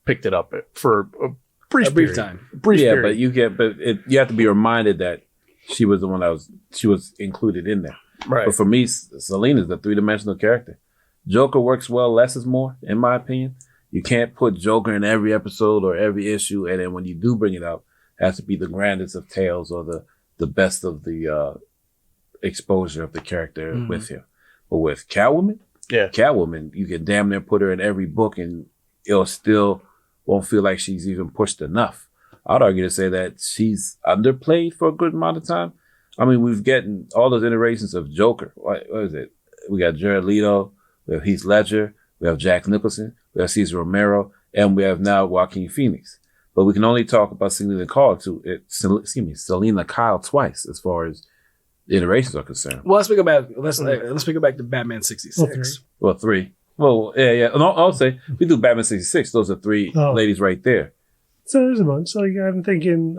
picked it up for a brief time. Period. But you have to be reminded that she was the one she was included in there. Right. But for me, Selina's a 3-dimensional character. Joker works well, less is more, in my opinion. You can't put Joker in every episode or every issue, and then when you do bring it up, it has to be the grandest of tales or the best of the exposure of the character with him. But with Catwoman, you can damn near put her in every book, and it'll still won't feel like she's even pushed enough. I'd argue to say that she's underplayed for a good amount of time. I mean, we've gotten all those iterations of Joker. What is it? We got Jared Leto. We have Heath Ledger, we have Jack Nicholson, we have Cesar Romero, and we have now Joaquin Phoenix. But we can only talk about Selina Kyle twice as far as the iterations are concerned. Well, let's go back. Let's go back to Batman 66. Well, 3. Well, yeah. And I'll say we do Batman 66. Those are 3 ladies right there. So there's a bunch. So I'm thinking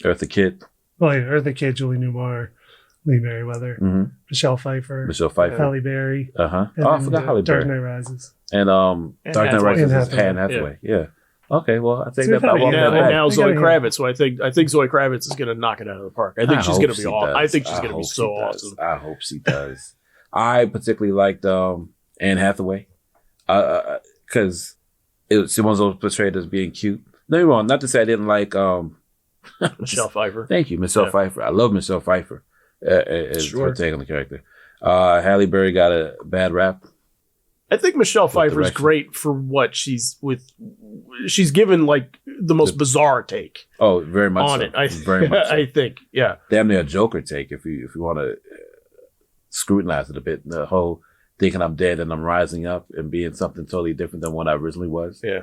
Eartha Kitt. Well, yeah, Eartha Kitt, Julie Newmar, Lee Merriweather, Michelle Pfeiffer, Halle Berry. I forgot Halle Berry. Dark Knight Rises. And Dark Knight Rises is Anne Hathaway. Yeah. Okay, well, I think that and now Zoe Kravitz. So I think Zoe Kravitz is going to knock it out of the park. I think she's going to be awesome. I think she's going to be so awesome. I hope she does. I particularly liked Anne Hathaway because she was always portrayed as being cute. No, you're wrong. Not to say I didn't like Michelle Pfeiffer. Thank you, Michelle Pfeiffer. I love Michelle Pfeiffer as her take on the character. Halle Berry got a bad rap. I think Michelle Pfeiffer is great for what she's given like the most bizarre take. Oh, very much on so. it. Very much so. I think, yeah. Damn near a Joker take if you want to scrutinize it a bit. The whole thinking I'm dead and I'm rising up and being something totally different than what I originally was. Yeah.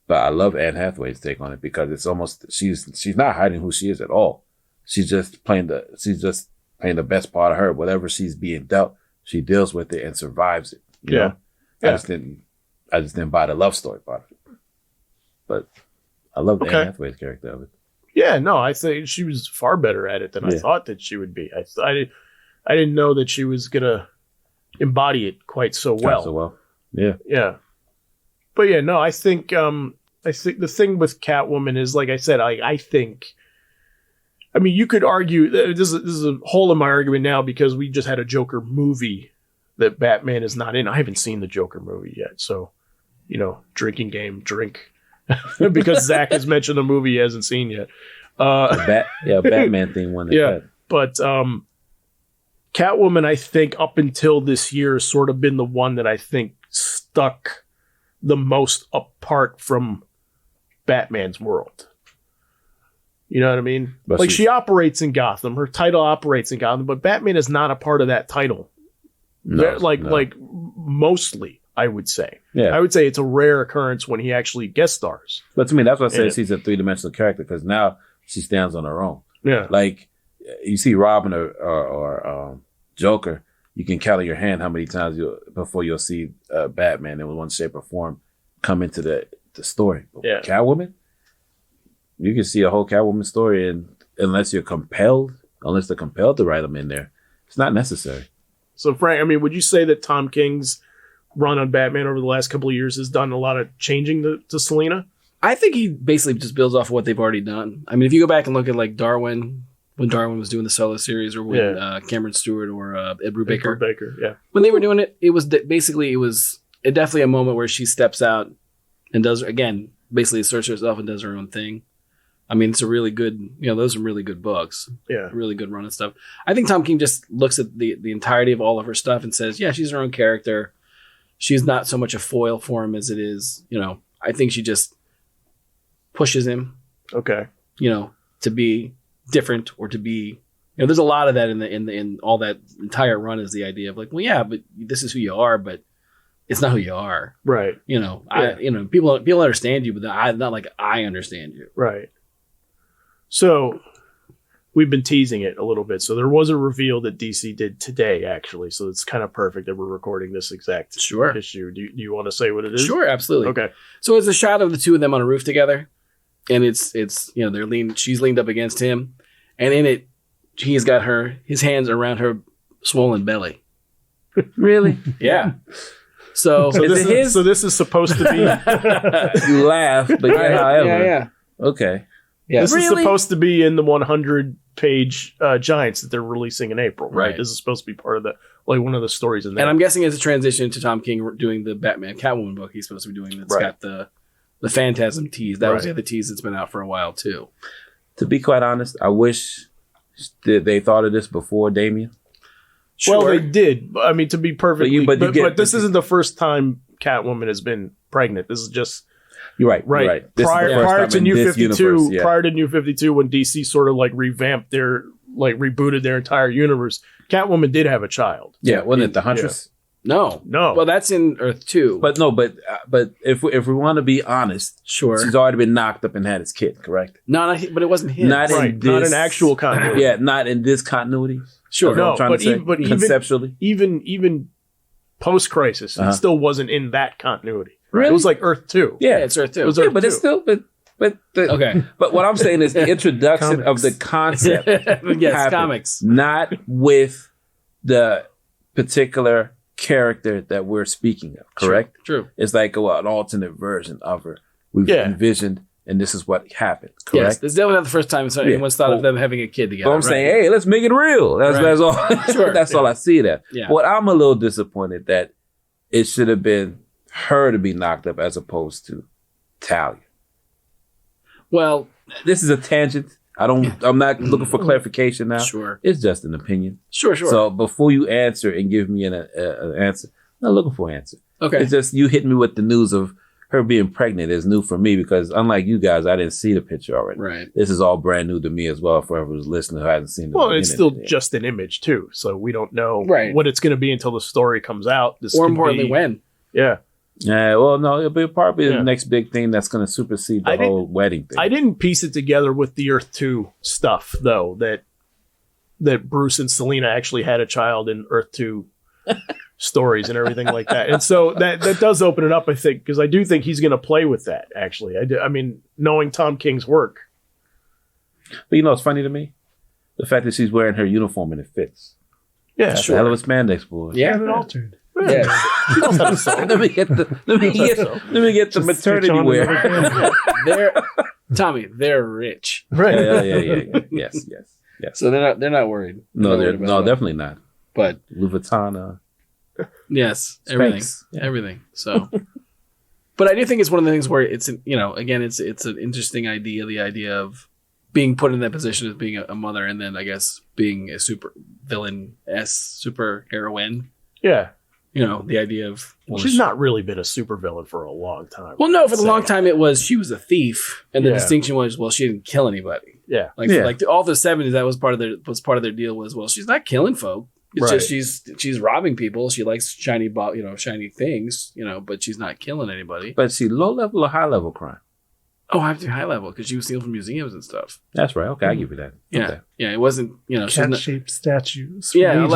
But I love Anne Hathaway's take on it because it's almost she's not hiding who she is at all. She's just playing the best part of her. Whatever she's being dealt, she deals with it and survives it. You know? I just didn't buy the love story part of it. But I love Anne Hathaway's character of it. Yeah, no, I think she was far better at it than I thought that she would be. I didn't know that she was gonna embody it quite so well. Yeah. Yeah. But yeah, no, I think the thing with Catwoman is, like I said, I think, I mean, you could argue this is a hole in my argument now because we just had a Joker movie that Batman is not in. I haven't seen the Joker movie yet, so drinking game, drink because Zach has mentioned a movie he hasn't seen yet. Batman theme one. But Catwoman, I think up until this year has sort of been the one that I think stuck the most apart from Batman's world. You know what I mean? But like she operates in Gotham. Her title operates in Gotham, but Batman is not a part of that title. No. Like mostly, I would say. Yeah. I would say it's a rare occurrence when he actually guest stars. But to me, that's why I say she's a three-dimensional character because now she stands on her own. Yeah. Like you see Robin or Joker, you can count on your hand how many times before you'll see Batman in one shape or form come into the story. Yeah. Catwoman, you can see a whole Catwoman story, and unless they're compelled to write them in there, it's not necessary. So, Frank, I mean, would you say that Tom King's run on Batman over the last couple of years has done a lot of changing to Selina? I think he basically just builds off of what they've already done. I mean, if you go back and look at like Darwin, when Darwin was doing the solo series, or when Cameron Stewart or Ed Brubaker, when they were doing it, it was definitely a moment where she steps out and does, again, basically asserts herself and does her own thing. I mean, it's a really good, those are really good books. Yeah. Really good run of stuff. I think Tom King just looks at the entirety of all of her stuff and says, yeah, she's her own character. She's not so much a foil for him as it is, I think she just pushes him. Okay. To be different or to be, there's a lot of that in all that entire run is the idea of like, well, yeah, but this is who you are, but it's not who you are. Right. People understand you, but not like I understand you. Right. So we've been teasing it a little bit. So there was a reveal that DC did today, actually. So it's kind of perfect that we're recording this exact issue. Do you want to say what it is? Sure, absolutely. Okay. So it's a shot of the two of them on a roof together, and it's she's leaned up against him, and in it, he's got his hands around her swollen belly. Really? Yeah. So this is supposed to be. You laugh, but however. Yeah. Okay. Yeah. This is supposed to be in the 100-page Giants that they're releasing in April, right? This is supposed to be part of one of the stories in there. And I'm guessing as a transition to Tom King doing the Batman Catwoman book, he's supposed to be doing that's got the Phantasm tease. That was the other tease that's been out for a while too. To be quite honest, I wish that they thought of this before Damian. Sure. Well, they did. I mean, to be perfectly, but this isn't the first time Catwoman has been pregnant. This is just. You're right. Right. Prior to New 52, prior to New 52, when DC sort of revamped rebooted their entire universe, Catwoman did have a child. Yeah, wasn't it the Huntress? Yeah. No. Well, that's in Earth 2. But if we want to be honest, sure, she's already been knocked up and had his kid, correct? But it wasn't his. Not an actual continuity. Yeah, not in this continuity. Sure. No, but conceptually, even post Crisis, it still wasn't in that continuity. Really? It was like Earth 2. Yeah, it's Earth 2. It was Earth 2. It's still, okay. But what I'm saying is the introduction of the concept. Yes, comics. Not with the particular character that we're speaking of, correct? True. It's like an alternate version of her. We've envisioned, and this is what happened, correct? Yes, this is definitely not the first time anyone's thought of them having a kid together. But I'm saying, hey, let's make it real. That's all. Sure. That's all I see there. Yeah. But I'm a little disappointed that it should have been her to be knocked up as opposed to Talia. Well, this is a tangent. I'm not looking for clarification now. Sure. It's just an opinion. Sure. So before you answer and give me an answer, I'm not looking for an answer. Okay. It's just you hit me with the news of her being pregnant is new for me because unlike you guys, I didn't see the picture already. Right. This is all brand new to me as well for whoever's listening who hasn't seen it. Well, it's still just an image too, so we don't know what it's going to be until the story comes out. Or importantly, when. Yeah. Yeah, well, no, it'll be probably the next big thing that's going to supersede the whole wedding thing. I didn't piece it together with the Earth 2 stuff, though, that Bruce and Selena actually had a child in Earth 2 stories and everything like that. And so that does open it up, I think, because I do think he's going to play with that, actually. I mean, knowing Tom King's work. But you know what's funny to me? The fact that she's wearing her uniform and it fits. Yeah, that's a hell of a spandex, boy. Yeah, it altered. Yeah. let me get the maternity wear. They're rich. Right. Yeah. Yes. So they're not worried. No, definitely not. But Louis Vuitton. Yes, Spanx. everything. So, but I do think it's one of the things where it's again it's an interesting idea. The idea of being put in that position as being a mother, and then I guess being a super villain, super heroine. Yeah. The idea of... she's not really been a supervillain for a long time. Well, no, for the long time it was she was a thief, and the distinction was, well, she didn't kill anybody. Yeah. Like all the 70s, that was part of their deal was, well, she's not killing folk. It's just she's robbing people. She likes shiny things, but she's not killing anybody. But she low level or high level crime? Oh, I have to high level because she was stealing from museums and stuff. That's right. Okay, I give you that. Yeah, okay. Yeah. It wasn't cat-shaped statues. Yeah,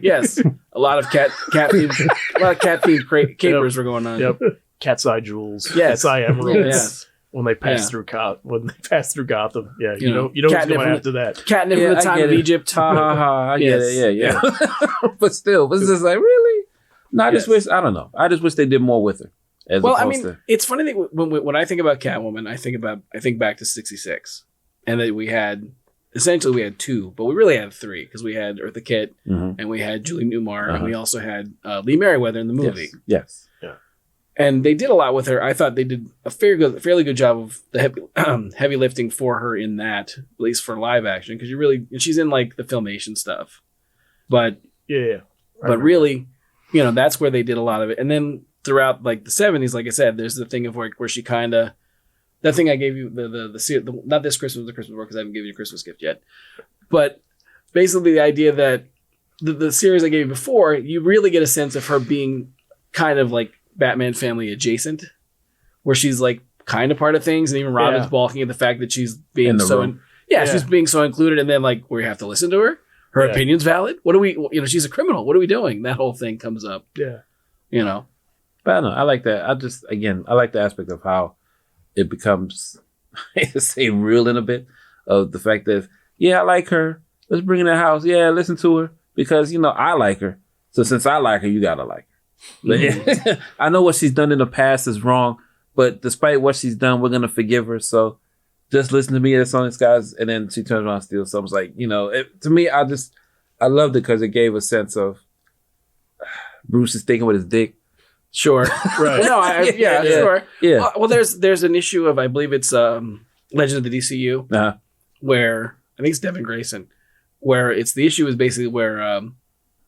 yes, a lot of cat themed capers were going on. Yep, cat's eye jewels. Yes, cat's eye emeralds. Yes. When they pass through Gotham, yeah, you know who's going after that. Catnip from the time of Egypt. Ha ha ha! I get it. Yeah. But still, it's just like really. No, I just wish. I don't know. I just wish they did more with her. It's funny that when I think about Catwoman, I think back to '66, and that we had two, but we really had three because we had Eartha Kitt and we had Julie Newmar and we also had Lee Merriweather in the movie. Yes. And they did a lot with her. I thought they did a fairly good job of the heavy lifting for her in that, at least for live action, because she's in like the Filmation stuff, but really, that's where they did a lot of it. And then throughout like the 70s, like I said, there's the thing of where she kind of, that thing I gave you the not this Christmas, the Christmas before, because I haven't given you a Christmas gift yet, but basically the idea that the series I gave you before, you really get a sense of her being kind of like Batman family adjacent, where she's like kind of part of things, and even Robin's balking at the fact that she's being she's being so included, and then like we have to listen to her. Her opinion's valid. What do we? She's a criminal. What are we doing? That whole thing comes up. Yeah. But I don't know. I like that. I like the aspect of how it becomes, I hate to say, real in a bit of the fact that I like her. Let's bring her in the house. Yeah, listen to her because I like her. So since I like her, you gotta like her. I know what she's done in the past is wrong, but despite what she's done, we're gonna forgive her. So just listen to me. That's on this guys. And then she turns around and steals. So I was like, to me, I loved it because it gave a sense of Bruce is thinking with his dick. Sure, right? No, sure. Yeah. Well, there's an issue of I believe it's Legend of the DCU where I think it's Devin Grayson, where it's the issue is basically where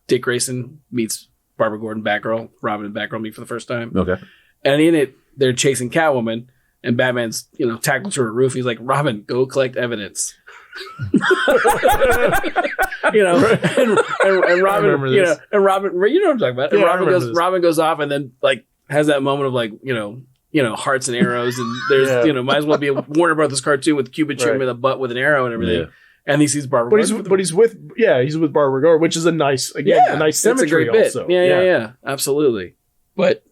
Dick Grayson meets Barbara Gordon, Batgirl, Robin and Batgirl meet for the first time. Okay. And in it, they're chasing Catwoman, and Batman's, tackled to her roof. He's like, Robin, go collect evidence. And Robin, and Robin, you know what I'm talking about. And Robin goes off, and then like has that moment of like, hearts and arrows, and there's, might as well be a Warner Brothers cartoon with Cupid shooting him in the butt with an arrow and everything. Yeah. And he sees Barbara Gordon. But he's with Barbara Gordon, which is a nice symmetry also. Yeah, absolutely. But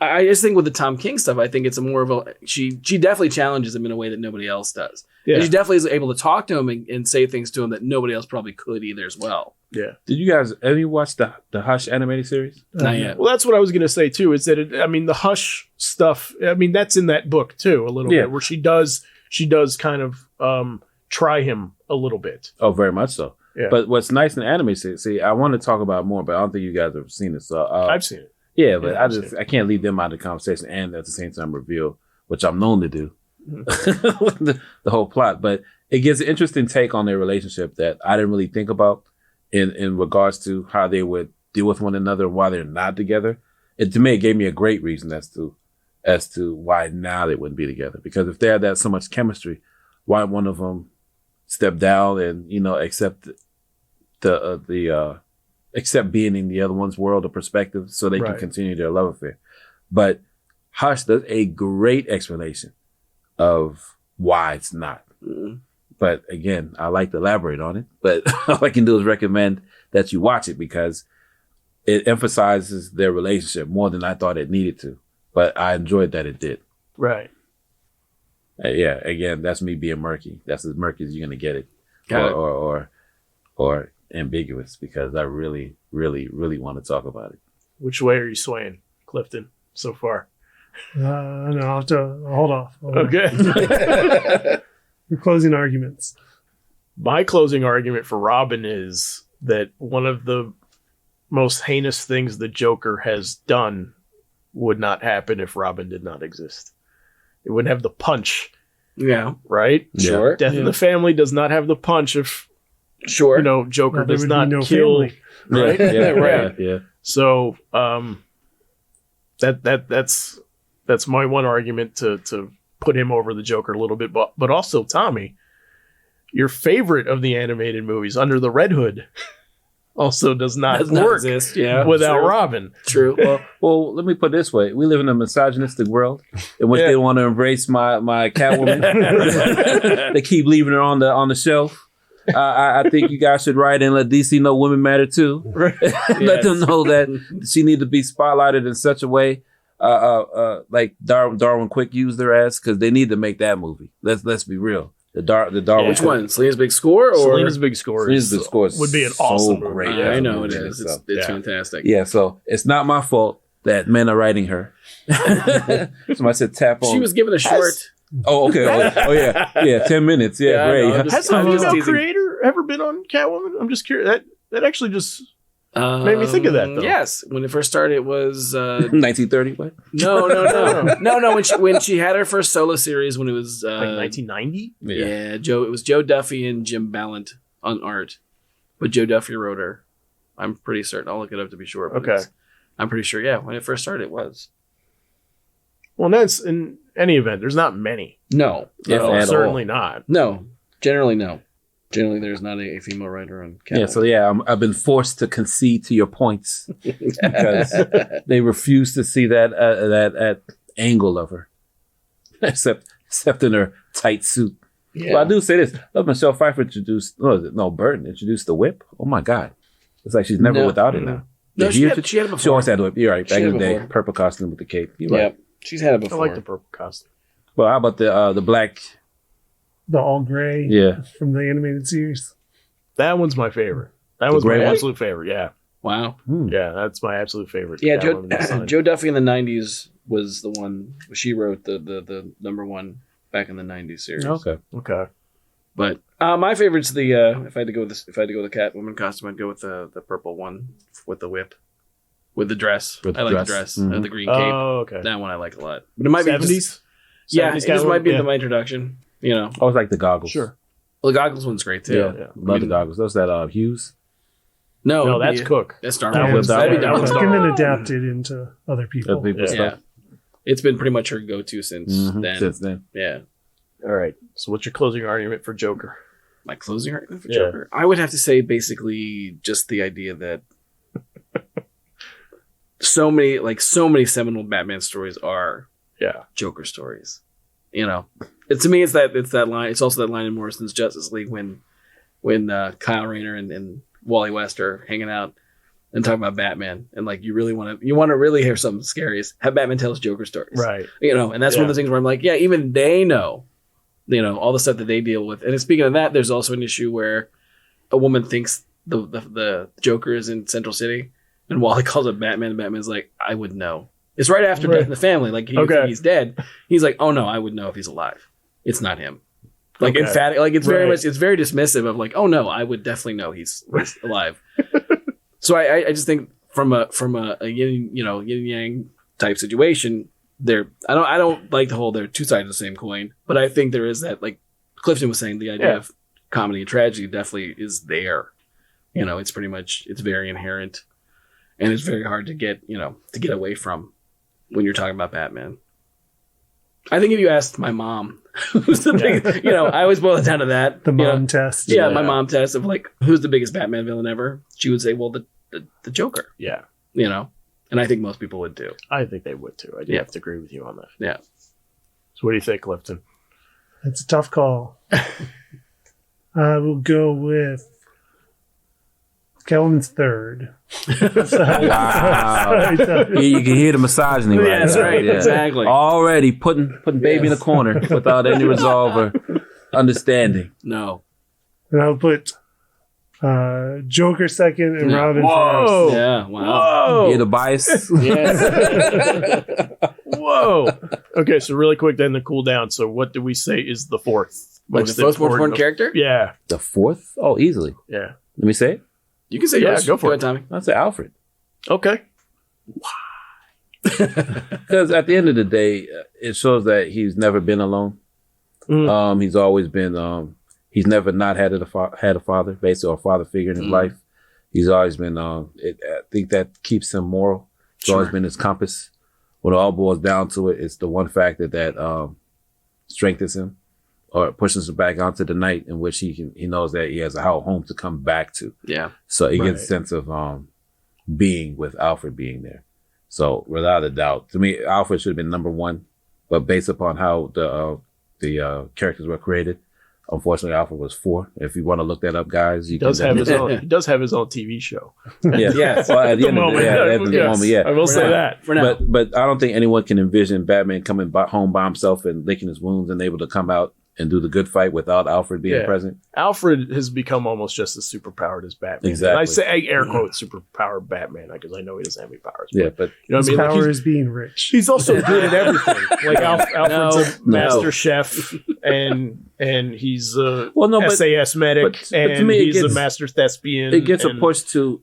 I just think with the Tom King stuff, I think it's a more of a, she definitely challenges him in a way that nobody else does. Yeah. And she definitely is able to talk to him and say things to him that nobody else probably could either as well. Yeah. Did you guys ever watch the Hush animated series? Not yet. Well, that's what I was going to say too, is that the Hush stuff, that's in that book too, a little bit, where she does kind of try him a little bit. Oh, very much so. Yeah. But what's nice in the anime series, see, I want to talk about it more, but I don't think you guys have seen it. So I've seen it. Yeah, but I can't leave them out of the conversation and at the same time reveal, which I'm known to do. the whole plot. But it gives an interesting take on their relationship that I didn't really think about in regards to how they would deal with one another and why they're not together. To me, it gave me a great reason as to why now they wouldn't be together. Because if they had that so much chemistry, why one of them step down and accept accept being in the other one's world or perspective so they can continue their love affair. But Hush does a great explanation of why it's not. Mm-hmm. But again, I like to elaborate on it. But all I can do is recommend that you watch it because it emphasizes their relationship more than I thought it needed to. But I enjoyed that it did. Right. Yeah. Again, that's me being murky. That's as murky as you're going to get it. Or ambiguous because I really, really, really want to talk about it. Which way are you swaying, Clifton, so far? No, I'll have to hold off. Okay. Your closing arguments. My closing argument for Robin is that one of the most heinous things the Joker has done would not happen if Robin did not exist. It wouldn't have the punch. Yeah. Right? Sure. Death in the Family does not have the punch if Joker does not kill. Family. Right? Right. Yeah. So that's my one argument to put him over the Joker a little bit. But also, Tommy, your favorite of the animated movies, Under the Red Hood, also does not work without Robin. True. Well, let me put it this way. We live in a misogynistic world in which they want to embrace my Catwoman. They keep leaving her on the shelf. I think you guys should write in and let DC know women matter too. Right. Let them know that she needs to be spotlighted in such a way, like Darwin Quick used her as, because they need to make that movie. Let's be real. The Darwin. Which one? Selena's Big Score or Selena's Big Score? Selena's Big Score would be an awesome movie. Great. I know it is. It's fantastic. Yeah. So it's not my fault that men are writing her. Somebody said tap on. She was given a short. Oh, okay. Oh, yeah. 10 minutes. Yeah, great. Has a female creator ever been on Catwoman? I'm just curious. That actually just made me think of that, though. Yes. When it first started, it was 1930. What? No. When she had her first solo series, when it was like 1990. Yeah, it was Joe Duffy and Jim Ballant on art, but Joe Duffy wrote her. I'm pretty certain. I'll look it up to be sure. Okay. I'm pretty sure. Yeah, when it first started, it was. Well, that's in any event. There's not many. No, certainly not. No, generally no. Generally, there's not a female writer on Catwoman. Yeah, so I've been forced to concede to your points because they refuse to see that angle of her, except in her tight suit. Yeah. Well, I do say this: Michelle Pfeiffer introduced. Burton introduced the whip. Oh my God, it's like she's never without it now. No, she had it before. She always had the whip. You're right. Back in the day, purple costume with the cape. You're right. She's had it before. I like the purple costume. Well, how about the black? The all gray. Yeah. From the animated series. That one's my favorite. That was my absolute favorite. Yeah. Wow. Yeah, that's my absolute favorite. Yeah, Joe Duffy in the 90s was the one. She wrote the number one back in the 90s series. Okay. But my favorite's the if I had to go with the Catwoman costume, I'd go with the purple one with the whip. With the dress. I like the dress. Mm-hmm. The green cape. Oh, okay. That one I like a lot. But it might 70s? be just, yeah, it just might be my introduction. You know. I always like the goggles. Sure. Well, the goggles one's great too. Yeah. Love the goggles. Those that Hughes? No, that's Cook. That's Star Wars. That'd be Cook and then adapted into other people. Stuff. It's been pretty much her go-to since then. Yeah. All right. So what's your closing argument for Joker? My closing argument for Joker? I would have to say basically just the idea that so many seminal Batman stories are Joker stories. You know, to me, it's that line. It's also that line in Morrison's Justice League when Kyle Rayner and Wally West are hanging out and talking about Batman, and like you want to really hear something scary, have Batman tell us Joker stories, right? You know, and that's one of the things where I'm like, yeah, even they know, you know, all the stuff that they deal with. And speaking of that, there's also an issue where a woman thinks the Joker is in Central City, and Wally calls up Batman, and Batman's like, I would know. It's right after Death in the Family. Like he's dead. He's like, oh no, I would know if he's alive. It's not him. Like emphatic. Like it's very much. It's very dismissive of like, oh no, I would definitely know he's alive. So I just think from a yin yang type situation, I don't like the whole they're two sides of the same coin, but I think there is that, like Clifton was saying, the idea of comedy and tragedy definitely is there. You know, it's pretty much, it's very inherent, and it's very hard to get away from when you're talking about Batman. I think if you asked my mom, who's the big, I always boil it down to that. The mom test. Yeah, my mom test of like, who's the biggest Batman villain ever? She would say, well, the Joker. Yeah. And I think most people would too. I think they would too. I do have to agree with you on that. Yeah. So what do you think, Clifton? It's a tough call. I will go with Catwoman's third. Wow. You can hear the misogyny right That's now. right. Yeah. Exactly. Already putting baby in the corner without any resolve or understanding. No. And I'll put Joker second and Robin Whoa. first. Yeah. Wow. Whoa. Hear the bias? Yes. Whoa. Okay, so really quick then to cool down. So what do we say is the fourth? Like the most important character? Yeah. The fourth? Oh, easily. Yeah. Let me say it. You can say Yeah, yours. go for it. ahead, Tommy. I'll say Alfred. Okay. Because at the end of the day, it shows that he's never been alone. He's always been, he's never not had a father, basically, or a father figure in his life. He's always been, I think that keeps him moral. It's always been his compass. When it all boils down to it, it's the one factor that strengthens him or pushes him back onto the night in which he knows that he has a home to come back to. Yeah. So he gets a sense of being with Alfred being there. So without a doubt, to me, Alfred should have been number one, but based upon how the characters were created, unfortunately, Alfred was 4. If you want to look that up, guys, He does have his own TV show. Yeah. Yes. Well, at the end of the day, at the Yes. moment, yeah. I will say that. For now. But I don't think anyone can envision Batman coming home by himself and licking his wounds and able to come out and do the good fight without Alfred being present. Alfred has become almost just as superpowered as Batman. Exactly. And I say air quote superpowered Batman because I know he doesn't have any powers. Yeah, but you know what I His mean? power is being rich. He's also good at everything. Like Alfred's a master chef, and he's a SAS medic, but to and me, he's a master thespian. It gets a push to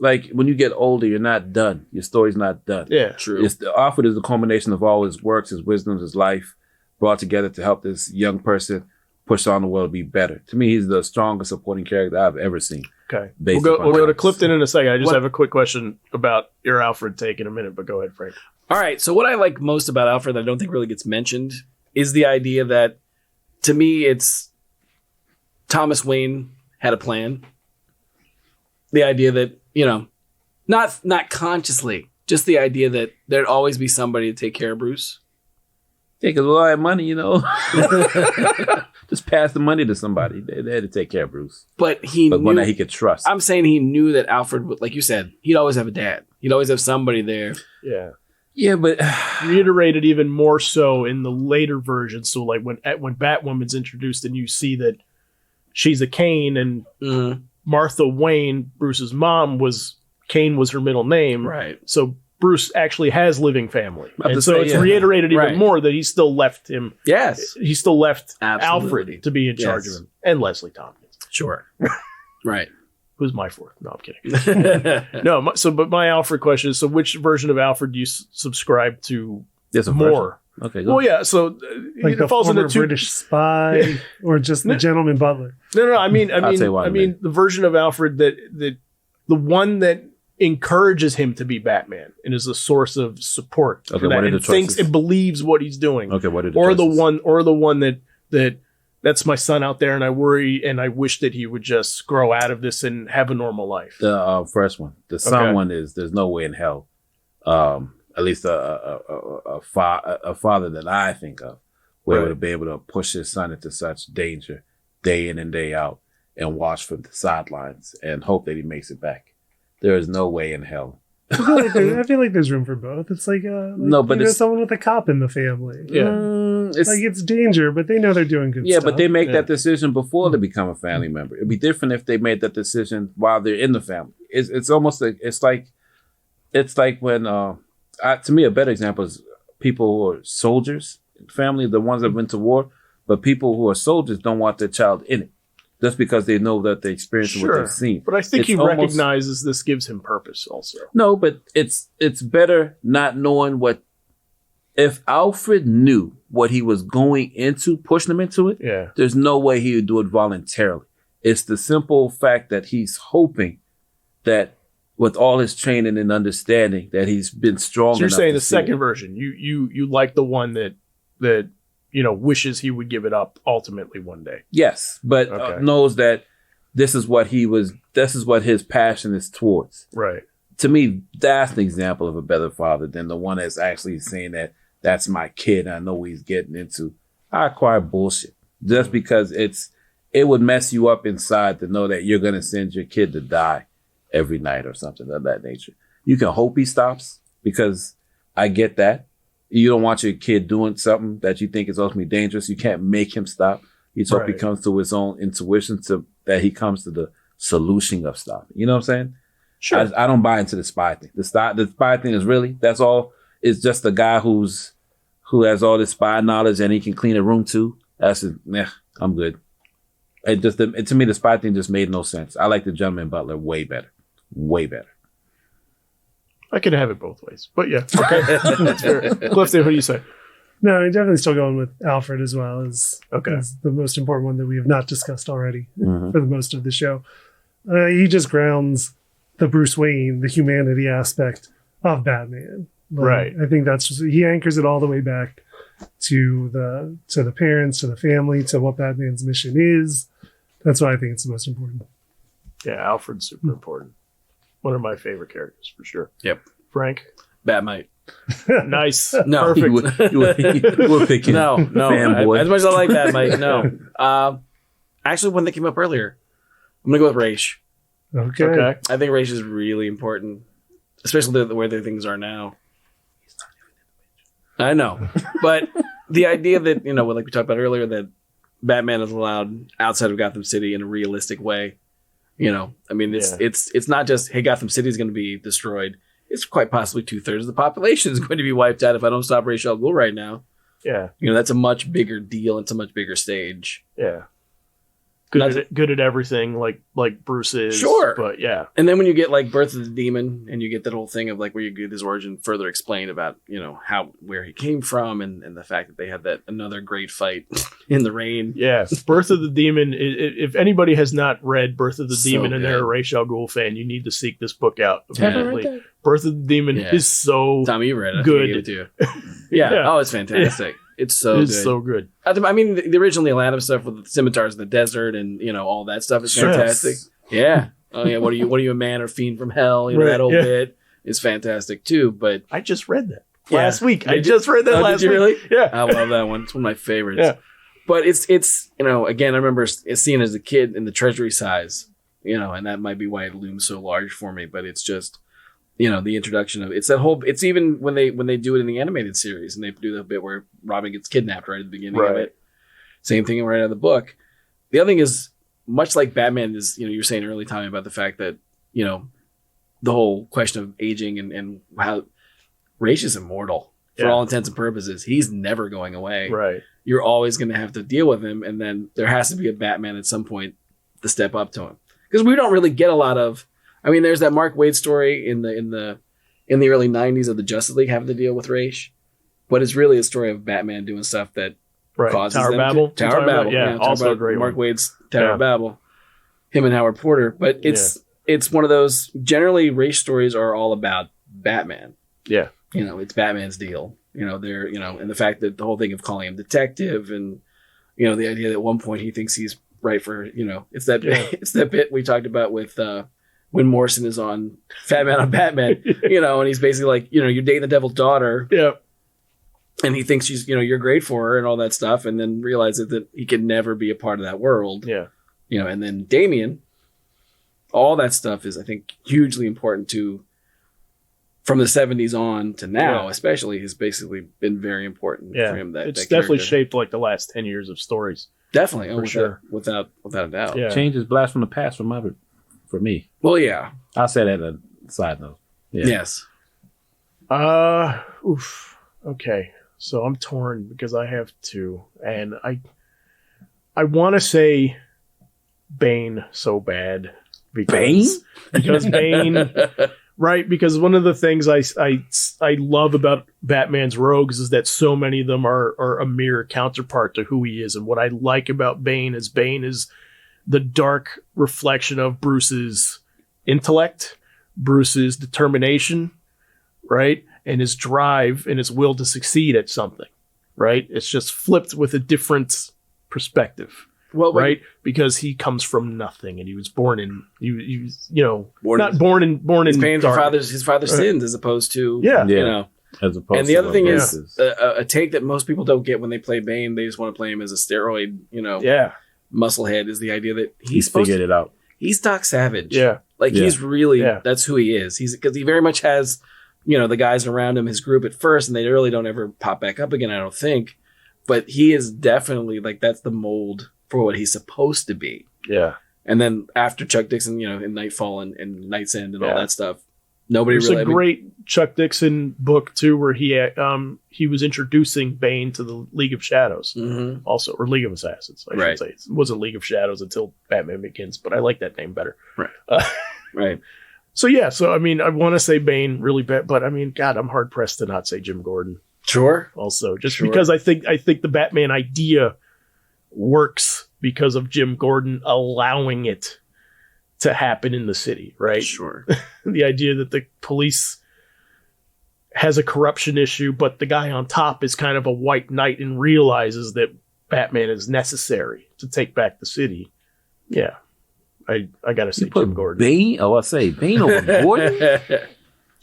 like when you get older, you're not done. Your story's not done. Yeah, True. Alfred is the culmination of all his works, his wisdoms, his life brought together to help this young person push on the world to be better. To me, he's the strongest supporting character I've ever seen. Okay. We'll go to Clifton in a second. I just have a quick question about your Alfred take in a minute, but go ahead, Frank. All right. So what I like most about Alfred that I don't think really gets mentioned is the idea that, to me, it's Thomas Wayne had a plan. The idea that, not consciously, just the idea that there'd always be somebody to take care of Bruce. Yeah, because with all that money, just pass the money to somebody. They had to take care of Bruce. But one that he could trust. I'm saying he knew that Alfred would, like you said, he'd always have a dad. He'd always have somebody there. Yeah. Yeah, but reiterated even more so in the later version. So like when Batwoman's introduced and you see that she's a Kane and Martha Wayne, Bruce's mom, Kane was her middle name. Right. So Bruce actually has living family. And so it's reiterated even more that he still left him. Yes. He still left Absolutely. Alfred to be in charge of him. And Leslie Tompkins. Sure. Right. Who's my fourth? No, I'm kidding. No, but my Alfred question is, so which version of Alfred do you subscribe to more? Okay. Well, yeah, so like the falls former into British spy or just the gentleman butler? No, I mean the version of Alfred that the one that encourages him to be Batman and is a source of support for that and thinks and believes what he's doing. Okay, what are the choices? the one that's my son out there and I worry and I wish that he would just grow out of this and have a normal life. The first one. The son one is there's no way in hell. At least a father that I think of where would be able to push his son into such danger day in and day out and watch from the sidelines and hope that he makes it back. There is no way in hell. I feel like there's room for both. It's like it's someone with a cop in the family. Yeah, it's danger, but they know they're doing good stuff. Yeah, but they make that decision before they become a family member. It'd be different if they made that decision while they're in the family. It's almost like it's like when to me a better example is people who are soldiers, family, the ones that have been to war, but people who are soldiers don't want their child in it. Just because they know that they experienced what they've seen. But I think he recognizes this gives him purpose also. No, but it's better not knowing what if Alfred knew what he was going into, pushing him into it, there's no way he would do it voluntarily. It's the simple fact that he's hoping that with all his training and understanding that he's been strong. So you're saying the second version, you like the one that wishes he would give it up ultimately one day. Yes, but knows that this is what his passion is towards. Right. To me, that's an example of a better father than the one that's actually saying that that's my kid. I know what he's getting into. I acquire bullshit just because it would mess you up inside to know that you're going to send your kid to die every night or something of that nature. You can hope he stops because I get that. You don't want your kid doing something that you think is ultimately dangerous. You can't make him stop. You just hope he comes to his own intuition that he comes to the solution of stopping. You know what I'm saying? Sure. I don't buy into the spy thing. The spy thing is really, that's all. It's just a guy who has all this spy knowledge and he can clean a room too. I'm good. To me, the spy thing just made no sense. I like the Gentleman Butler way better. Way better. I could have it both ways. But yeah. Okay. That's fair. Clifton, what do you say? No, I'm definitely still going with Alfred as well as the most important one that we have not discussed already for the most of the show. He just grounds the Bruce Wayne, the humanity aspect of Batman. Right. I think that's just, he anchors it all the way back to the parents, to the family, to what Batman's mission is. That's why I think it's the most important. Yeah, Alfred's super important. One of my favorite characters for sure. Yep. Frank? Batmite. Nice. No. Perfect. You were picking fanboy. As much as I like Batmite, no. Actually, one that came up earlier, I'm going to go with Raish. Okay. I think Raish is really important, especially the way the things are now. I know. But the idea that, like we talked about earlier, that Batman is allowed outside of Gotham City in a realistic way. It's not just, hey, Gotham City is going to be destroyed. It's quite possibly 2/3 of the population is going to be wiped out if I don't stop Ra's al Ghul right now. Yeah. That's a much bigger deal. It's a much bigger stage. Yeah. Good at everything like Bruce is. Sure. But yeah. And then when you get like Birth of the Demon and you get that whole thing of like where you get his origin further explained about, where he came from and the fact that they had that another great fight in the rain. Yeah. Birth of the Demon. If anybody has not read Birth of the Demon and good. they're a Ra's al Ghul fan, you need to seek this book out immediately. Birth of the Demon is so Tommy, you read it. good. I gave it to you. Yeah. Oh, it's fantastic. It's so good. So good. I mean, the original Neil Adams stuff with the scimitars in the desert and all that stuff is fantastic. Yeah. Oh yeah. What are you, a man or fiend from hell? That whole bit is fantastic too. But I just read that last week. I just read that last week. Did you really? Yeah. I love that one. It's one of my favorites. Yeah. But it's again, I remember seeing it as a kid in the treasury size, and that might be why it looms so large for me. But it's just. The introduction of it's even when they do it in the animated series and they do the bit where Robin gets kidnapped right at the beginning of it. Same thing right out of the book. The other thing is much like Batman is, you're saying early, Tommy, about the fact that, the whole question of aging and how Ra's is immortal for all intents and purposes. He's never going away. Right. You're always going to have to deal with him. And then there has to be a Batman at some point to step up to him because we don't really get a lot of, there's that Mark Waid story in the early 90s of the Justice League having to deal with Ra's, but it's really a story of Batman doing stuff that causes Tower them Babel. Tower Babel. Yeah, also a great Mark one. Waid's Tower Babel. Him and Howard Porter. But it's one of those, generally Ra's stories are all about Batman. Yeah. It's Batman's deal. They're, and the fact that the whole thing of calling him detective and, the idea that at one point he thinks he's right for, it's that it's that bit we talked about with when Morrison is on Fat Man on Batman, and he's basically like, you're dating the devil's daughter. Yeah. And he thinks she's, you're great for her and all that stuff. And then realizes that he can never be a part of that world. Yeah. And then Damien, all that stuff is, I think, hugely important to, from the 70s on to now, especially, has basically been very important for him. It's definitely shaped like the last 10 years of stories. Definitely. For sure. Without a doubt. Yeah. Change is blast from the past for me. Well, yeah. I'll say that as a side note. Yeah. Yes. Okay. So I'm torn because I have two. And I want to say Bane so bad. Because Bane Right, because one of the things I love about Batman's rogues is that so many of them are a mere counterpart to who he is. And what I like about Bane is the dark reflection of Bruce's intellect, Bruce's determination, right? And his drive and his will to succeed at something, right? It's just flipped with a different perspective. Well, right, because he comes from nothing, and he was born in he was Born in paying for darkness. his father's sins as opposed to Yeah. you know. As opposed And the to other thing Bruce's. is a take that most people don't get when they play Bane. They just want to play him as a steroid, Yeah, musclehead. Is the idea that he's figured it out. He's Doc Savage. yeah, like Yeah. he's really that's who he is. He's because he very much has the guys around him, his group at first, and they really don't ever pop back up again. I don't think, but he is definitely like that's the mold for what he's supposed to be. yeah. And then after Chuck Dixon, in Nightfall and Night's End and all Yeah. that stuff, nobody There's really. a great Chuck Dixon book too, where he was introducing Bane to the League of Shadows, Mhm. also, or League of Assassins. I should Right. say it wasn't League of Shadows until Batman Begins, but I like that name better. Right. Right. So yeah, I mean, I want to say Bane really bad, but I mean, God, I'm hard pressed to not say Jim Gordon. Sure. Also, just Sure. because I think the Batman idea works because of Jim Gordon allowing it to happen in the city, right? Sure. The idea that the police has a corruption issue, but the guy on top is kind of a white knight and realizes that Batman is necessary to take back the city. Yeah. I gotta say Jim Gordon. Bane? Oh, I say Bane over Gordon?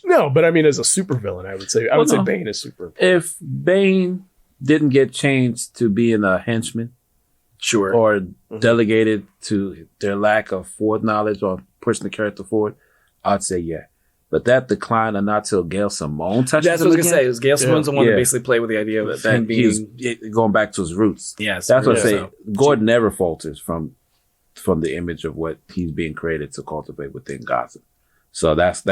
No, but I mean, as a supervillain, I would say no. Bane is super. If Bane didn't get changed to being a henchman Sure. or delegated to their lack of forward knowledge or pushing the character forward, I'd say yeah. But that decline or not till Gail Simone touches That's him what I was again. gonna say. It was Gail Simone's the one Yeah. to basically play with the idea of That him he's being. going back to his roots. Yes. That's what I yeah. say. So- Gordon never falters from the image of what he's being created to cultivate within Gotham. So that's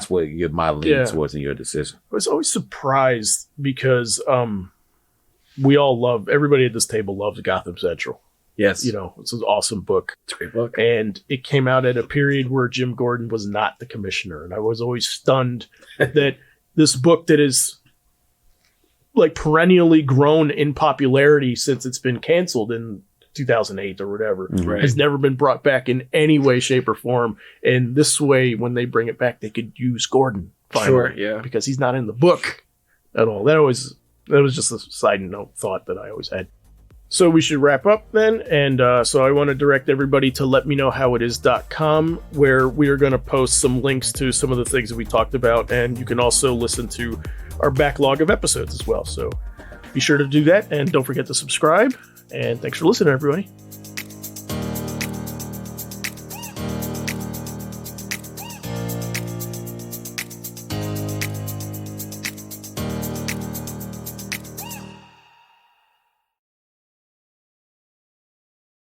what you're my lean towards in your decision. I was always surprised because everybody at this table loves Gotham Central. Yes. It's an awesome book. It's a great book. And it came out at a period where Jim Gordon was not the commissioner. And I was always stunned that this book that is like perennially grown in popularity since it's been canceled in 2008 or whatever, Right. has never been brought back in any way, shape, or form. And this way, when they bring it back, they could use Gordon finally. Sure, yeah. Because he's not in the book at all. That was just a side note thought that I always had. So we should wrap up then. And so I want to direct everybody to letmeknowhowitis.com, where we are going to post some links to some of the things that we talked about. And you can also listen to our backlog of episodes as well. So be sure to do that. And don't forget to subscribe. And thanks for listening, everybody.